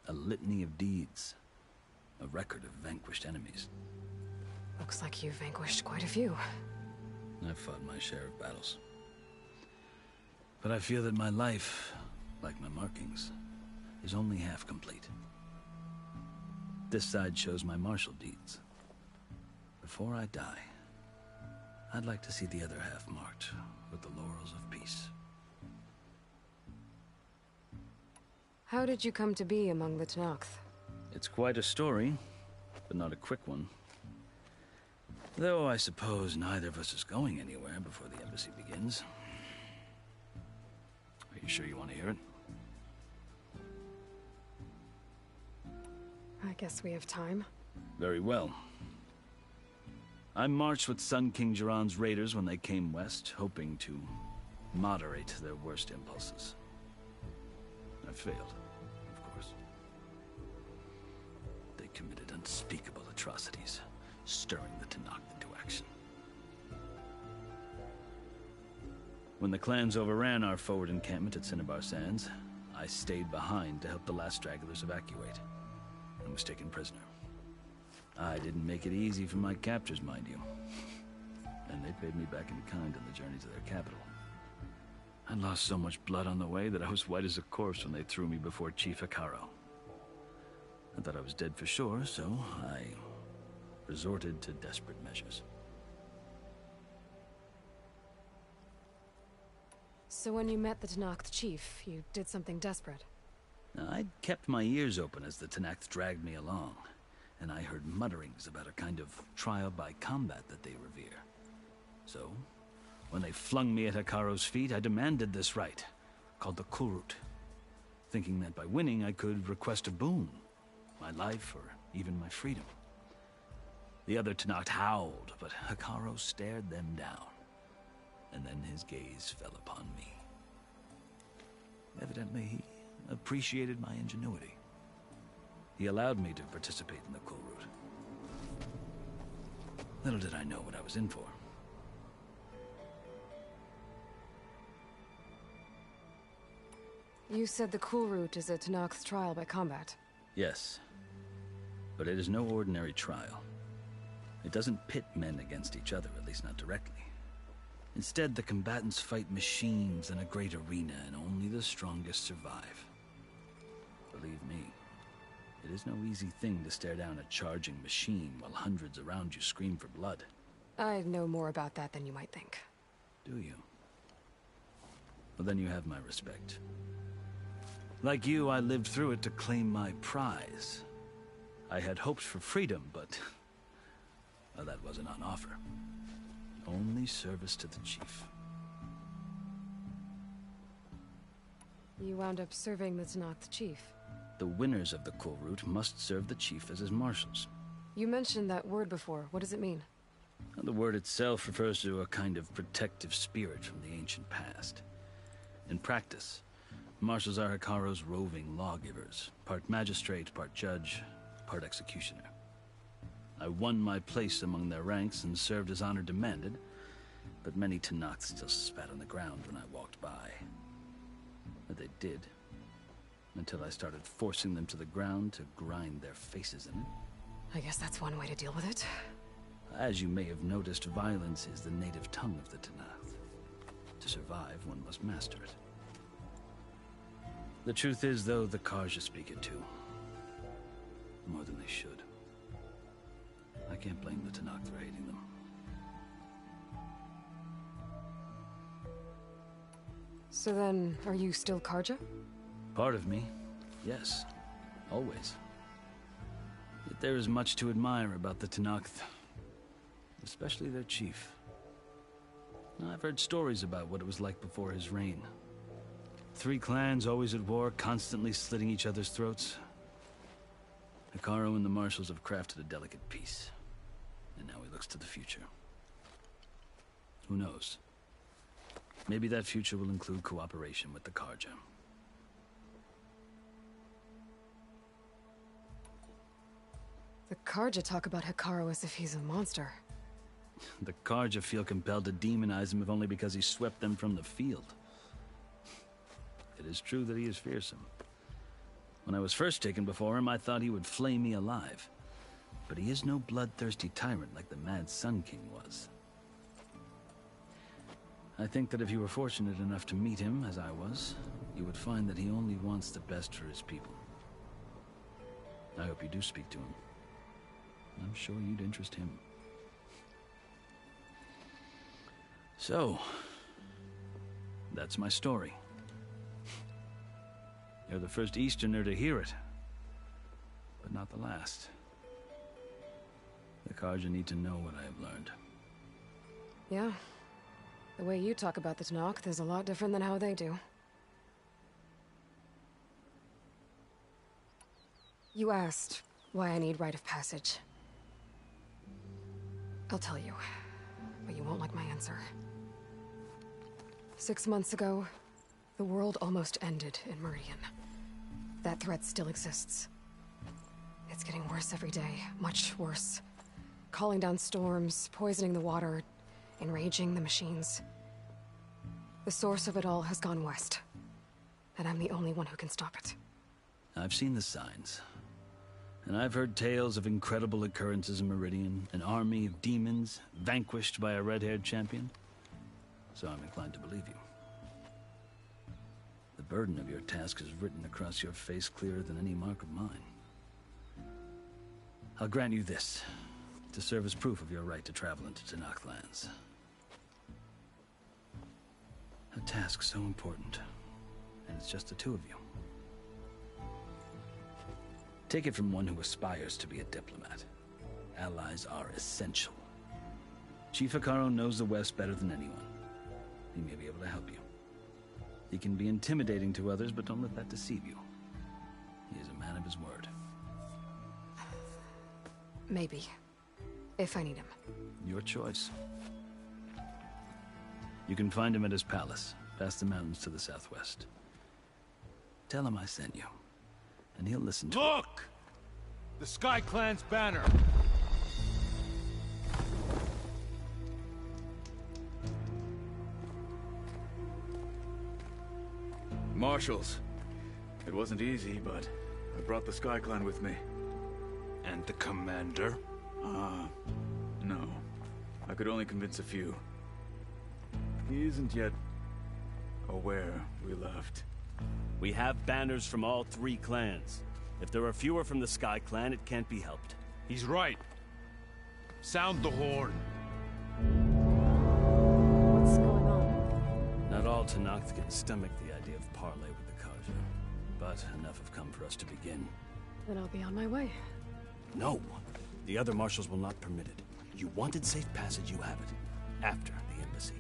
A litany of deeds. A record of vanquished enemies. Looks like you've vanquished quite a few. I've fought my share of battles. But I feel that my life, like my markings, is only half complete. This side shows my martial deeds. Before I die, I'd like to see the other half marked with the laurels of peace. How did you come to be among the Tenakth? It's quite a story, but not a quick one. Though I suppose neither of us is going anywhere before the embassy begins. Are you sure you want to hear it? I guess we have time. Very well. I marched with Sun King Jiran's raiders when they came west, hoping to moderate their worst impulses. I failed, of course. They committed unspeakable atrocities, stirring the Tenakth into action. When the clans overran our forward encampment at Cinnabar Sands, I stayed behind to help the last stragglers evacuate, and was taken prisoner. I didn't make it easy for my captors, mind you. And they paid me back in kind on the journey to their capital. I lost so much blood on the way that I was white as a corpse when they threw me before Chief Hikaro. I thought I was dead for sure, so I resorted to desperate measures. So when you met the Tenakth chief, you did something desperate? I'd kept my ears open as the Tenakth dragged me along, and I heard mutterings about a kind of trial by combat that they revere. So, when they flung me at Hikaro's feet, I demanded this right, called the Kulrut, thinking that by winning I could request a boon, my life or even my freedom. The other Tenakth howled, but Hikaro stared them down, and then his gaze fell upon me. Evidently, he appreciated my ingenuity. He allowed me to participate in the Kulrut. Little did I know what I was in for. You said the Kulrut is a Tenakth trial by combat. Yes, but it is no ordinary trial. It doesn't pit men against each other, at least not directly. Instead, the combatants fight machines in a great arena, and only the strongest survive. Believe me, it is no easy thing to stare down a charging machine while hundreds around you scream for blood. I know more about that than you might think. Do you? Well, then you have my respect. Like you, I lived through it to claim my prize. I had hoped for freedom, but well, that wasn't on offer. Only service to the chief. You wound up serving the Tenakth chief. The winners of the Cool Route must serve the chief as his marshals. You mentioned that word before. What does it mean? The word itself refers to a kind of protective spirit from the ancient past. In practice, marshals are Hekaro's roving lawgivers, part magistrate, part judge, part executioner. I won my place among their ranks and served as honor demanded, but many Tenakth still spat on the ground when I walked by. But they did, until I started forcing them to the ground to grind their faces in it. I guess that's one way to deal with it. As you may have noticed, violence is the native tongue of the Tenakth. To survive, one must master it. The truth is, though, the Karja speak it too. More than they should. I can't blame the Tenakth for hating them. So then, are you still Karja? Part of me, yes. Always. Yet there is much to admire about the Tenakth. Especially their chief. I've heard stories about what it was like before his reign. 3 clans always at war, constantly slitting each other's throats. Hekaro and the marshals have crafted a delicate peace. And now he looks to the future. Who knows? Maybe that future will include cooperation with the Karja. The Karja talk about Hekaro as if he's a monster. The Karja feel compelled to demonize him if only because he swept them from the field. It is true that he is fearsome. When I was first taken before him, I thought he would flay me alive. But he is no bloodthirsty tyrant like the Mad Sun King was. I think that if you were fortunate enough to meet him, as I was, you would find that he only wants the best for his people. I hope you do speak to him. I'm sure you'd interest him. So, that's my story. You're the first Easterner to hear it, but not the last. The Karja need to know what I have learned. Yeah. The way you talk about the Tenakth is a lot different than how they do. You asked why I need rite of passage. I'll tell you, but you won't like my answer. 6 months ago, the world almost ended in Meridian. That threat still exists. It's getting worse every day, much worse. Calling down storms, poisoning the water, enraging the machines. The source of it all has gone west, and I'm the only one who can stop it. I've seen the signs. And I've heard tales of incredible occurrences in Meridian, an army of demons vanquished by a red-haired champion. So I'm inclined to believe you. The burden of your task is written across your face clearer than any mark of mine. I'll grant you this, to serve as proof of your right to travel into Tenakth lands. A task so important, and it's just the 2 of you. Take it from one who aspires to be a diplomat. Allies are essential. Chief Hekaro knows the West better than anyone. He may be able to help you. He can be intimidating to others, but don't let that deceive you. He is a man of his word. Maybe. If I need him. Your choice. You can find him at his palace, past the mountains to the southwest. Tell him I sent you, and he'll listen to Look! The Sky Clan's banner! Marshals. It wasn't easy, but I brought the Sky Clan with me. And the commander? No. I could only convince a few. he isn't yet aware we left. We have banners from all 3 clans. If there are fewer from the Sky Clan, it can't be helped. He's right. Sound the horn. What's going on? Not all Tenakth can stomach the idea of parley with the Karja, but enough have come for us to begin. Then I'll be on my way. No! The other marshals will not permit it. You wanted safe passage, you have it. After the embassy.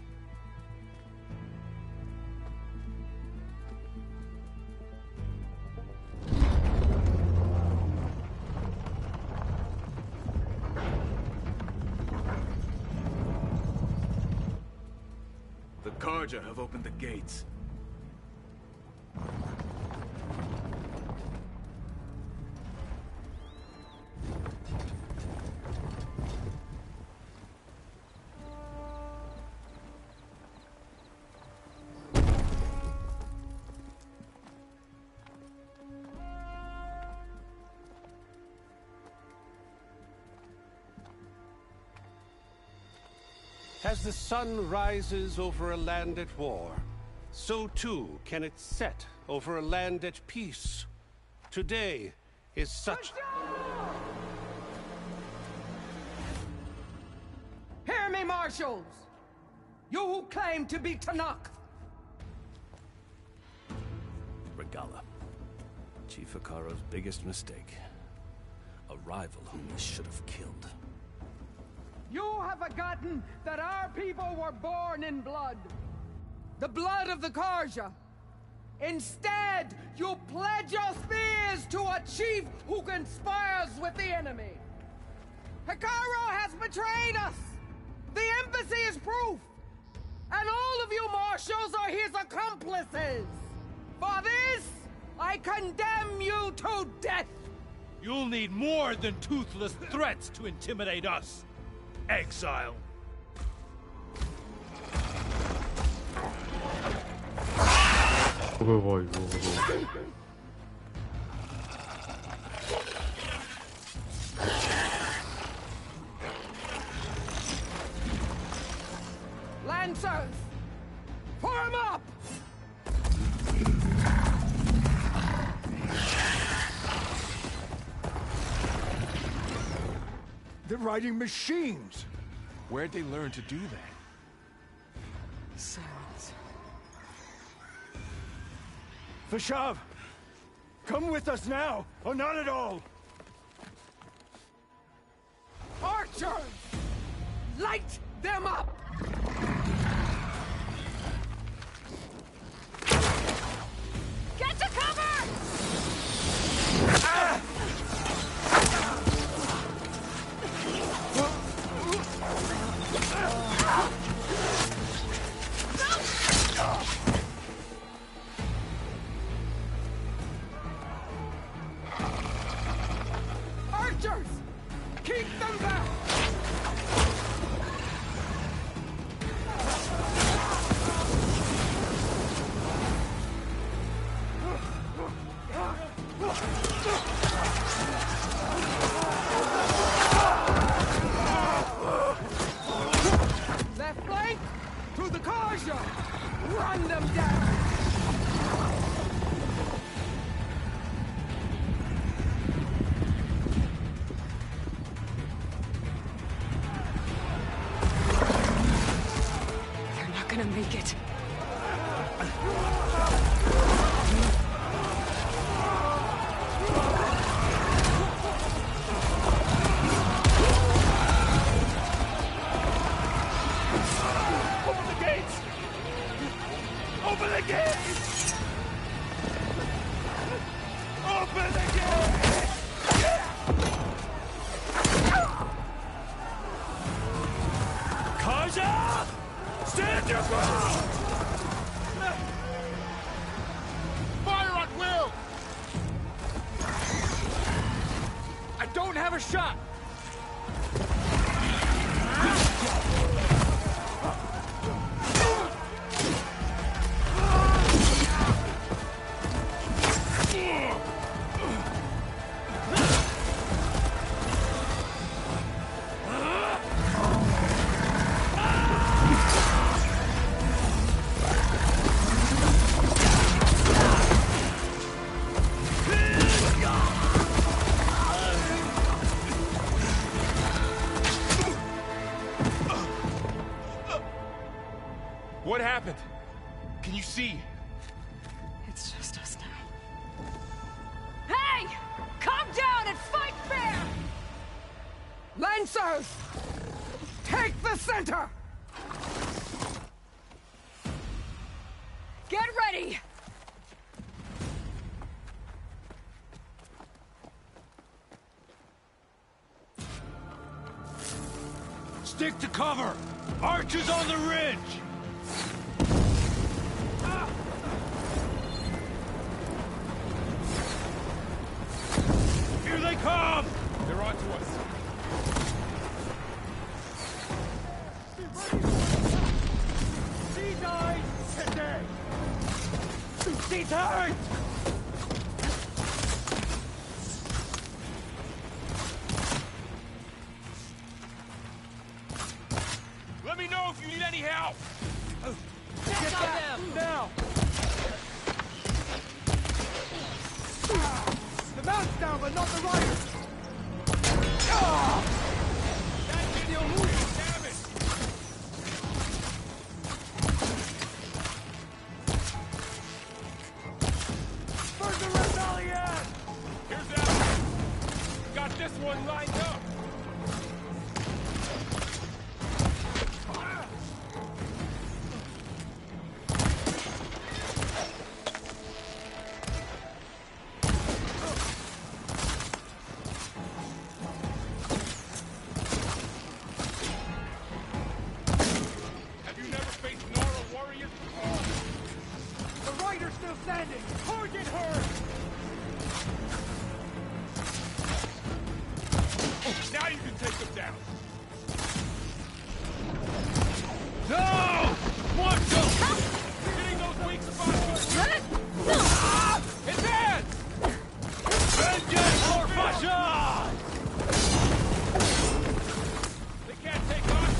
The Karja have opened the gates. As the sun rises over a land at war, so too can it set over a land at peace. Today is such... Hear me, marshals! You who claim to be Tenakth! Regala. Chief Hikaro's biggest mistake. A rival whom he should have killed. You have forgotten that our people were born in blood. The blood of the Karja. Instead, you pledge your spears to a chief who conspires with the enemy. Hikaro has betrayed us. The embassy is proof. And all of you marshals are his accomplices. For this, I condemn you to death. You'll need more than toothless threats to intimidate us. Exile. Lancers, form up! They're riding machines! Where'd they learn to do that? Silence. Vashav! Come with us now, or not at all! Archers! Light them up! Get to cover! Ah! Archers! Keep them back! Left flank! To the Karja! Run them down! They're not gonna make it. Open the gates! Open the gates! Open the gates! Karja! Stand your ground! Fire at will! I don't have a shot! What happened? Can you see? It's just us now. Hey! Come down and fight fair! Lancers! Take the center! Get ready! Stick to cover! Archers on the ridge! Here they come! They're on to us. See died today! See died! Let me know if you need any help! Get back! Now! The mount's down, but not the riders! Where's the rebellion? Here's that. Got this one lined up. Have you never faced Nora warriors before? The rider's still standing! Target her! Now you can take them down. No! Watch them! Getting those weak spots. Advance! Vengeance for Fasha! They can't take us.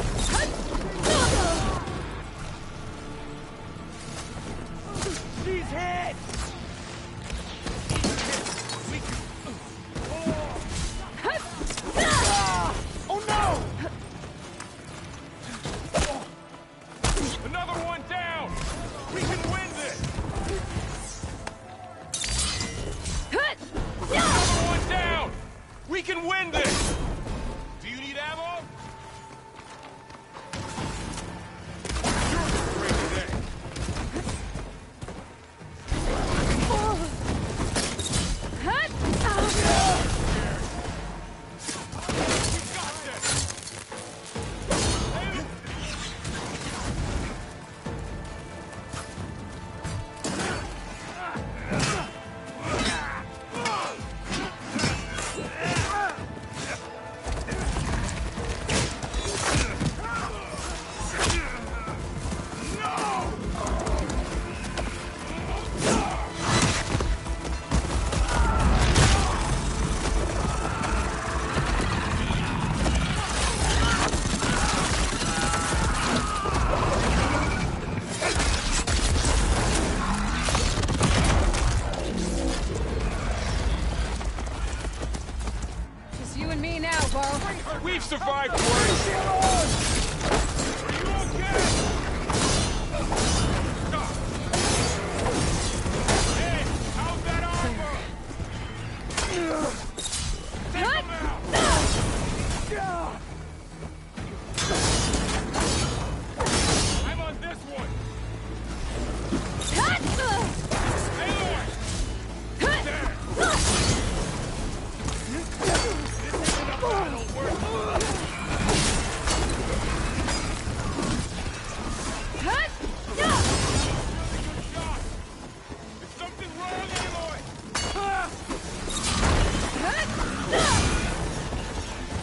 She's hit! Oh no! Another one down. We can win this. Another one down. We can win this. Do you need ammo? You're the great day. Just you and me now, Bo. We've survived worse. Are you okay? Hey, how's that armor? Take them out. I'm on this one. Aloy! There. This isn't a battle worth Is something wrong, Aloy?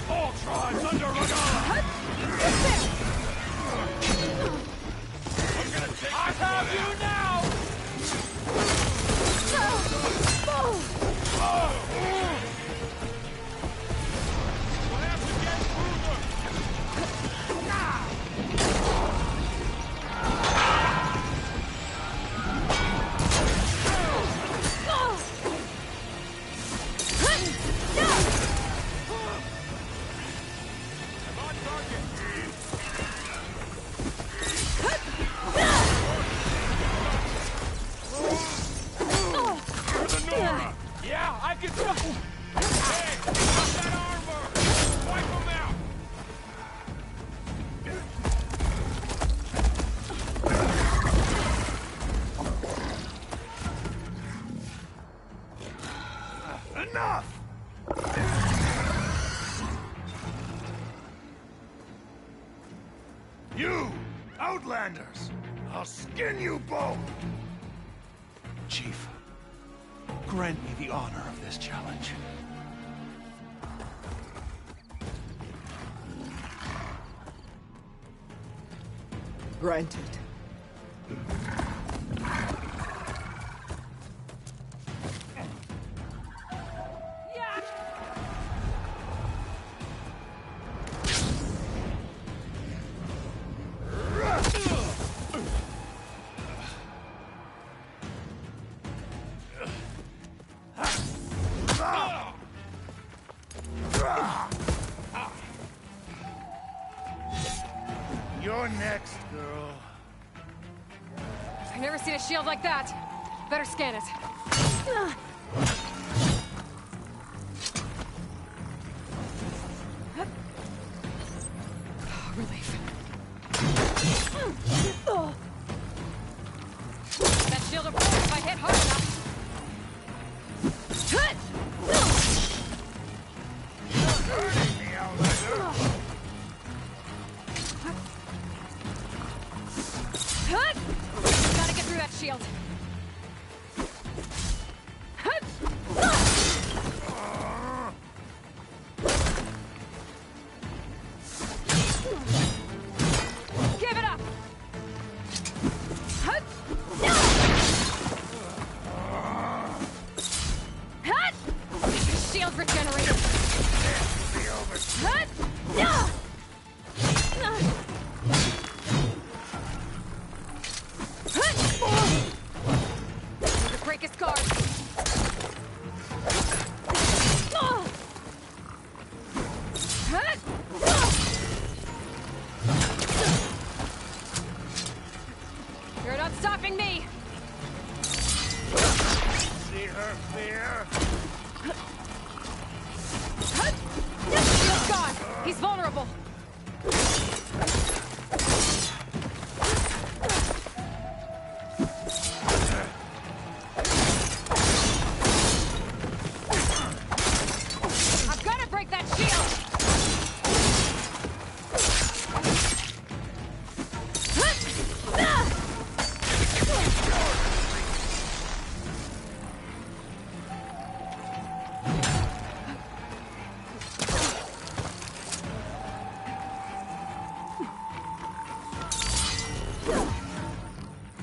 All tribes under Regala! I'm gonna take I have you now! We'll have to get through them. that armor! Wipe them out! Enough! You, Outlanders! I'll skin you both! Chief, grant me the honor of this challenge. Granted. You're next, girl. I've never seen a shield like that. Better scan it. Relief. That shield will break if I hit hard enough. Hurting me, Outlander! Gotta get through that shield. Give it up. Shield regenerated. The break his guard. You're not stopping me. See her fear? Shield's gone. He's vulnerable. I've got to break that shield.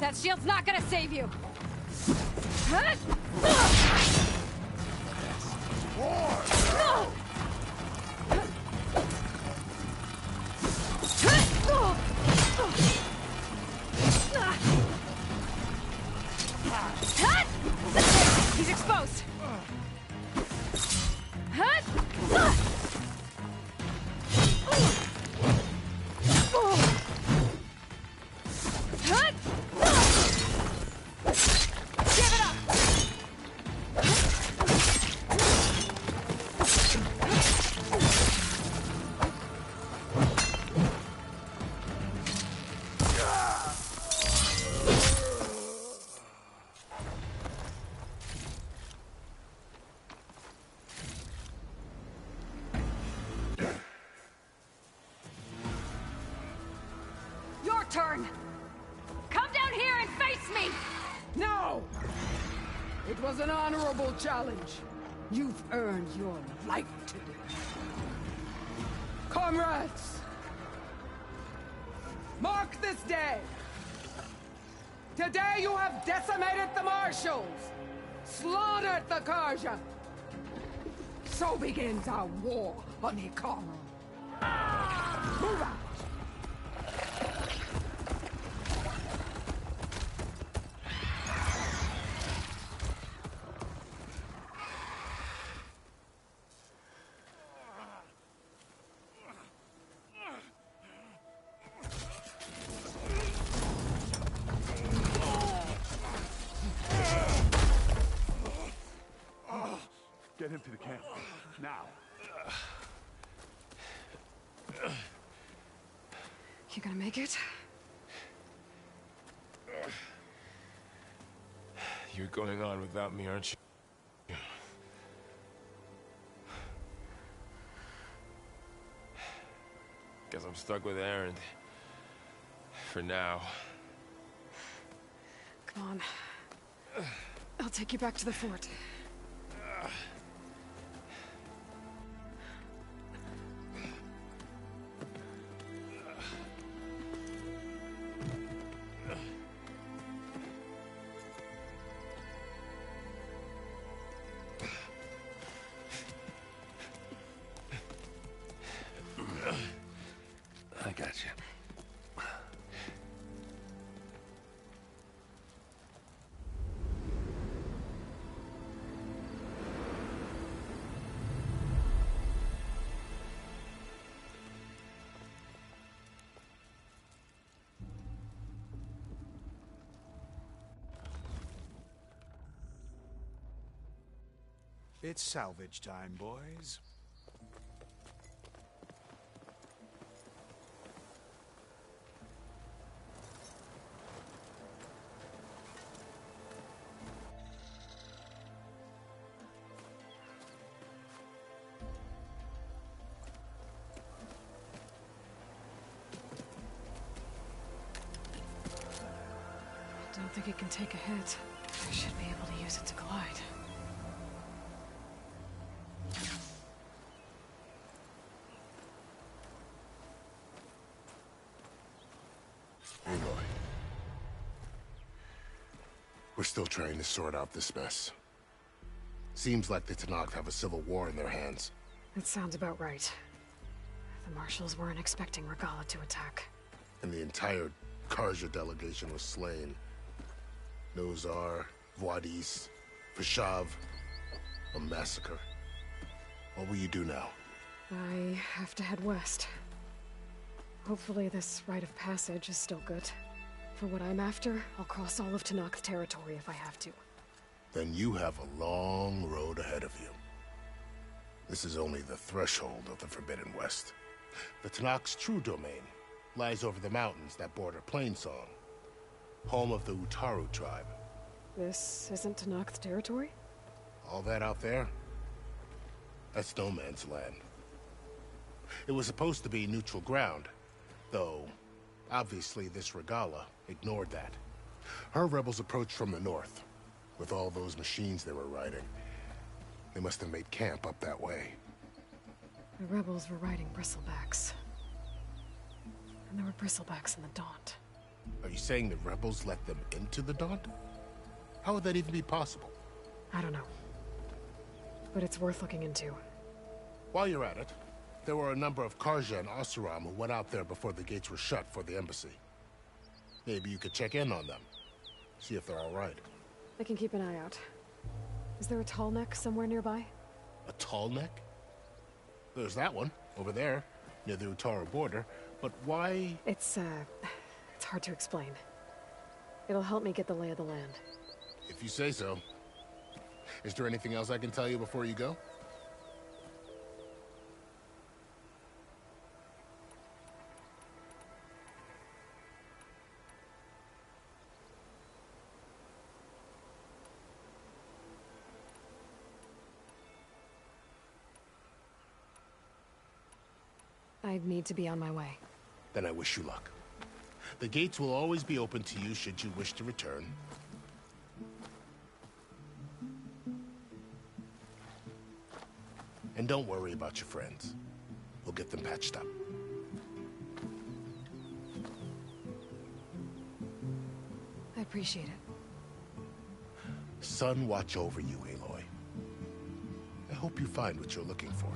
That shield's not gonna save you. He's exposed. Give it up. Your turn. Come down here and face me. No! It was an honorable challenge. You've earned your life today. Comrades! Mark this day! Today you have decimated the Marshals! Slaughtered the Karja! So begins our war on Hikaru. Move out! Get in to the camp. Now. You gonna make it? You're going on without me, aren't you? Guess I'm stuck with Aaron. For now. Come on. I'll take you back to the fort. I got you. It's salvage time, boys. I don't think it can take a hit. I should be able to use it to glide. Aloy. We're still trying to sort out this mess. Seems like the Tenakth have a civil war in their hands. That sounds about right. The marshals weren't expecting Regala to attack. And the entire Karja delegation was slain. Nozar, Voadis, Vashav. A massacre. What will you do now? I have to head west. Hopefully this rite of passage is still good. For what I'm after, I'll cross all of Tenakth territory if I have to. Then you have a long road ahead of you. This is only the threshold of the Forbidden West. The Tenakth's true domain lies over the mountains that border Plainsong, home of the Utaru tribe. This isn't Tenakth territory? All that out there? That's no man's land. It was supposed to be neutral ground, though obviously this Regala ignored that. Her rebels approached from the north. With all those machines they were riding, they must have made camp up that way. The rebels were riding bristlebacks. And there were bristlebacks in the Daunt. Are you saying the rebels let them into the Daunt? How would that even be possible? I don't know. But it's worth looking into. While you're at it, there were a number of Karja and Oseram who went out there before the gates were shut for the embassy. Maybe you could check in on them. See if they're all right. I can keep an eye out. Is there a tall neck somewhere nearby? A tall neck? There's that one, over there, near the Utaru border. But why? It's hard to explain. It'll help me get the lay of the land. If you say so. Is there anything else I can tell you before you go? I need to be on my way. Then I wish you luck. The gates will always be open to you should you wish to return. And don't worry about your friends. We'll get them patched up. I appreciate it. Sun watch over you, Aloy. I hope you find what you're looking for.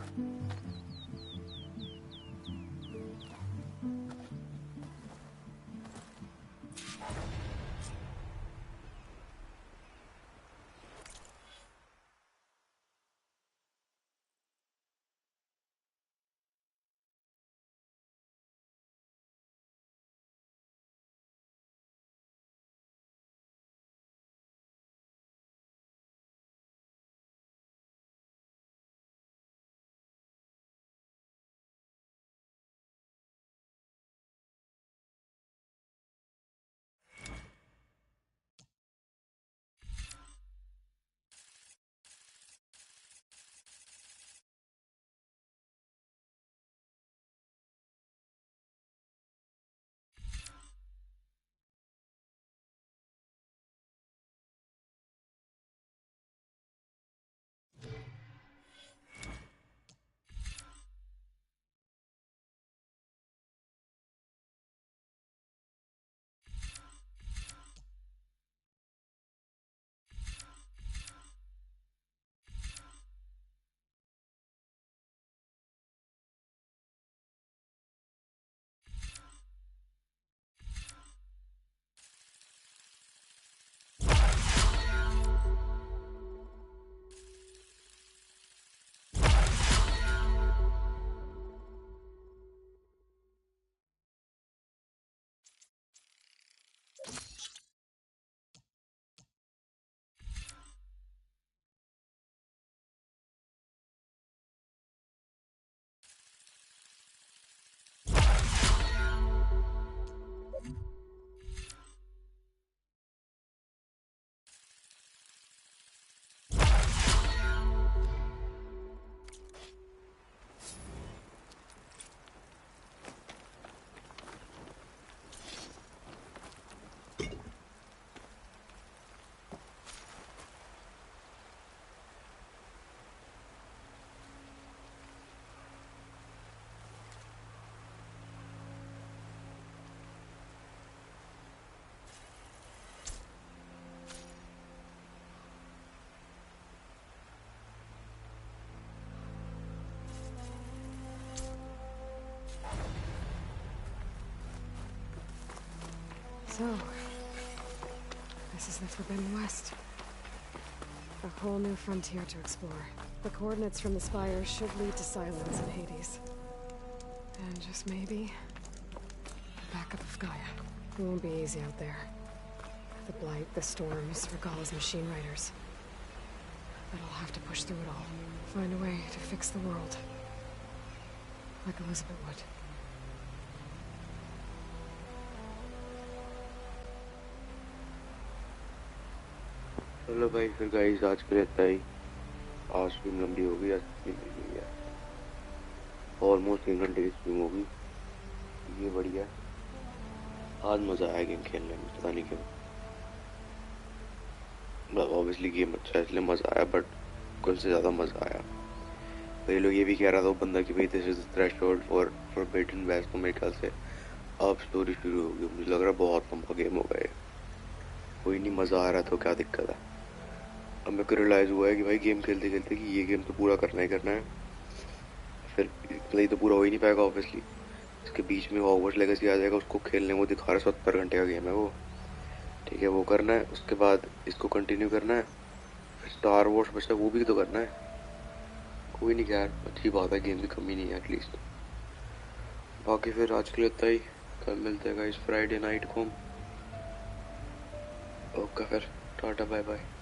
So, this is the Forbidden West. A whole new frontier to explore. The coordinates from the spires should lead to silence in Hades. And just maybe, the backup of Gaia. It won't be easy out there. The Blight, the Storms, Regalla's machine riders. But I'll have to push through it all. Find a way to fix the world. Like Elizabeth would. चलो भाई फिर guys आज के लिए इतना ही आज stream लंबी होगी आज स्ट्रीम लंबी है ऑलमोस्ट 3 घंटे की स्ट्रीम होगी ये बढ़िया आज मज़ा आया गेम खेलने में पता नहीं क्यों ऑब्वियसली गेम अच्छा है इसलिए मज़ा आया बट कल से ज़्यादा मज़ा आया भाई लोग ये भी कह रहा था वो बंदा कि भाई this is the threshold for Forbidden West तो मेरे ख्याल से अब स्टोरी शुरू होगी मुझे लग रहा है बहुत लंबा गेम होगा ये कोई नहीं मज़ा आ रहा तो क्या दिक्कत है अब मेरे को रियलाइज़ हुआ है कि भाई गेम खेलते खेलते कि ये गेम तो पूरा करना ही करना है फिर प्ले तो पूरा हो ही नहीं पाएगा ऑब्वियसली इसके बीच में हॉगवर्ट्स लेगेसी आ जाएगा उसको खेलने को दिखा रहा 70 घंटे का गेम है वो ठीक है वो करना है उसके बाद इसको कंटिन्यू करना है फिर स्टार वॉर्स बचा वो भी तो करना है कोई नहीं यार अच्छी बात है गेम की कमी नहीं है एटलीस्ट बाकी फिर आज के लिए इतना ही कल मिलते हैं गाइस फ्राइडे नाइट को ओके फिर टाटा बाय बाय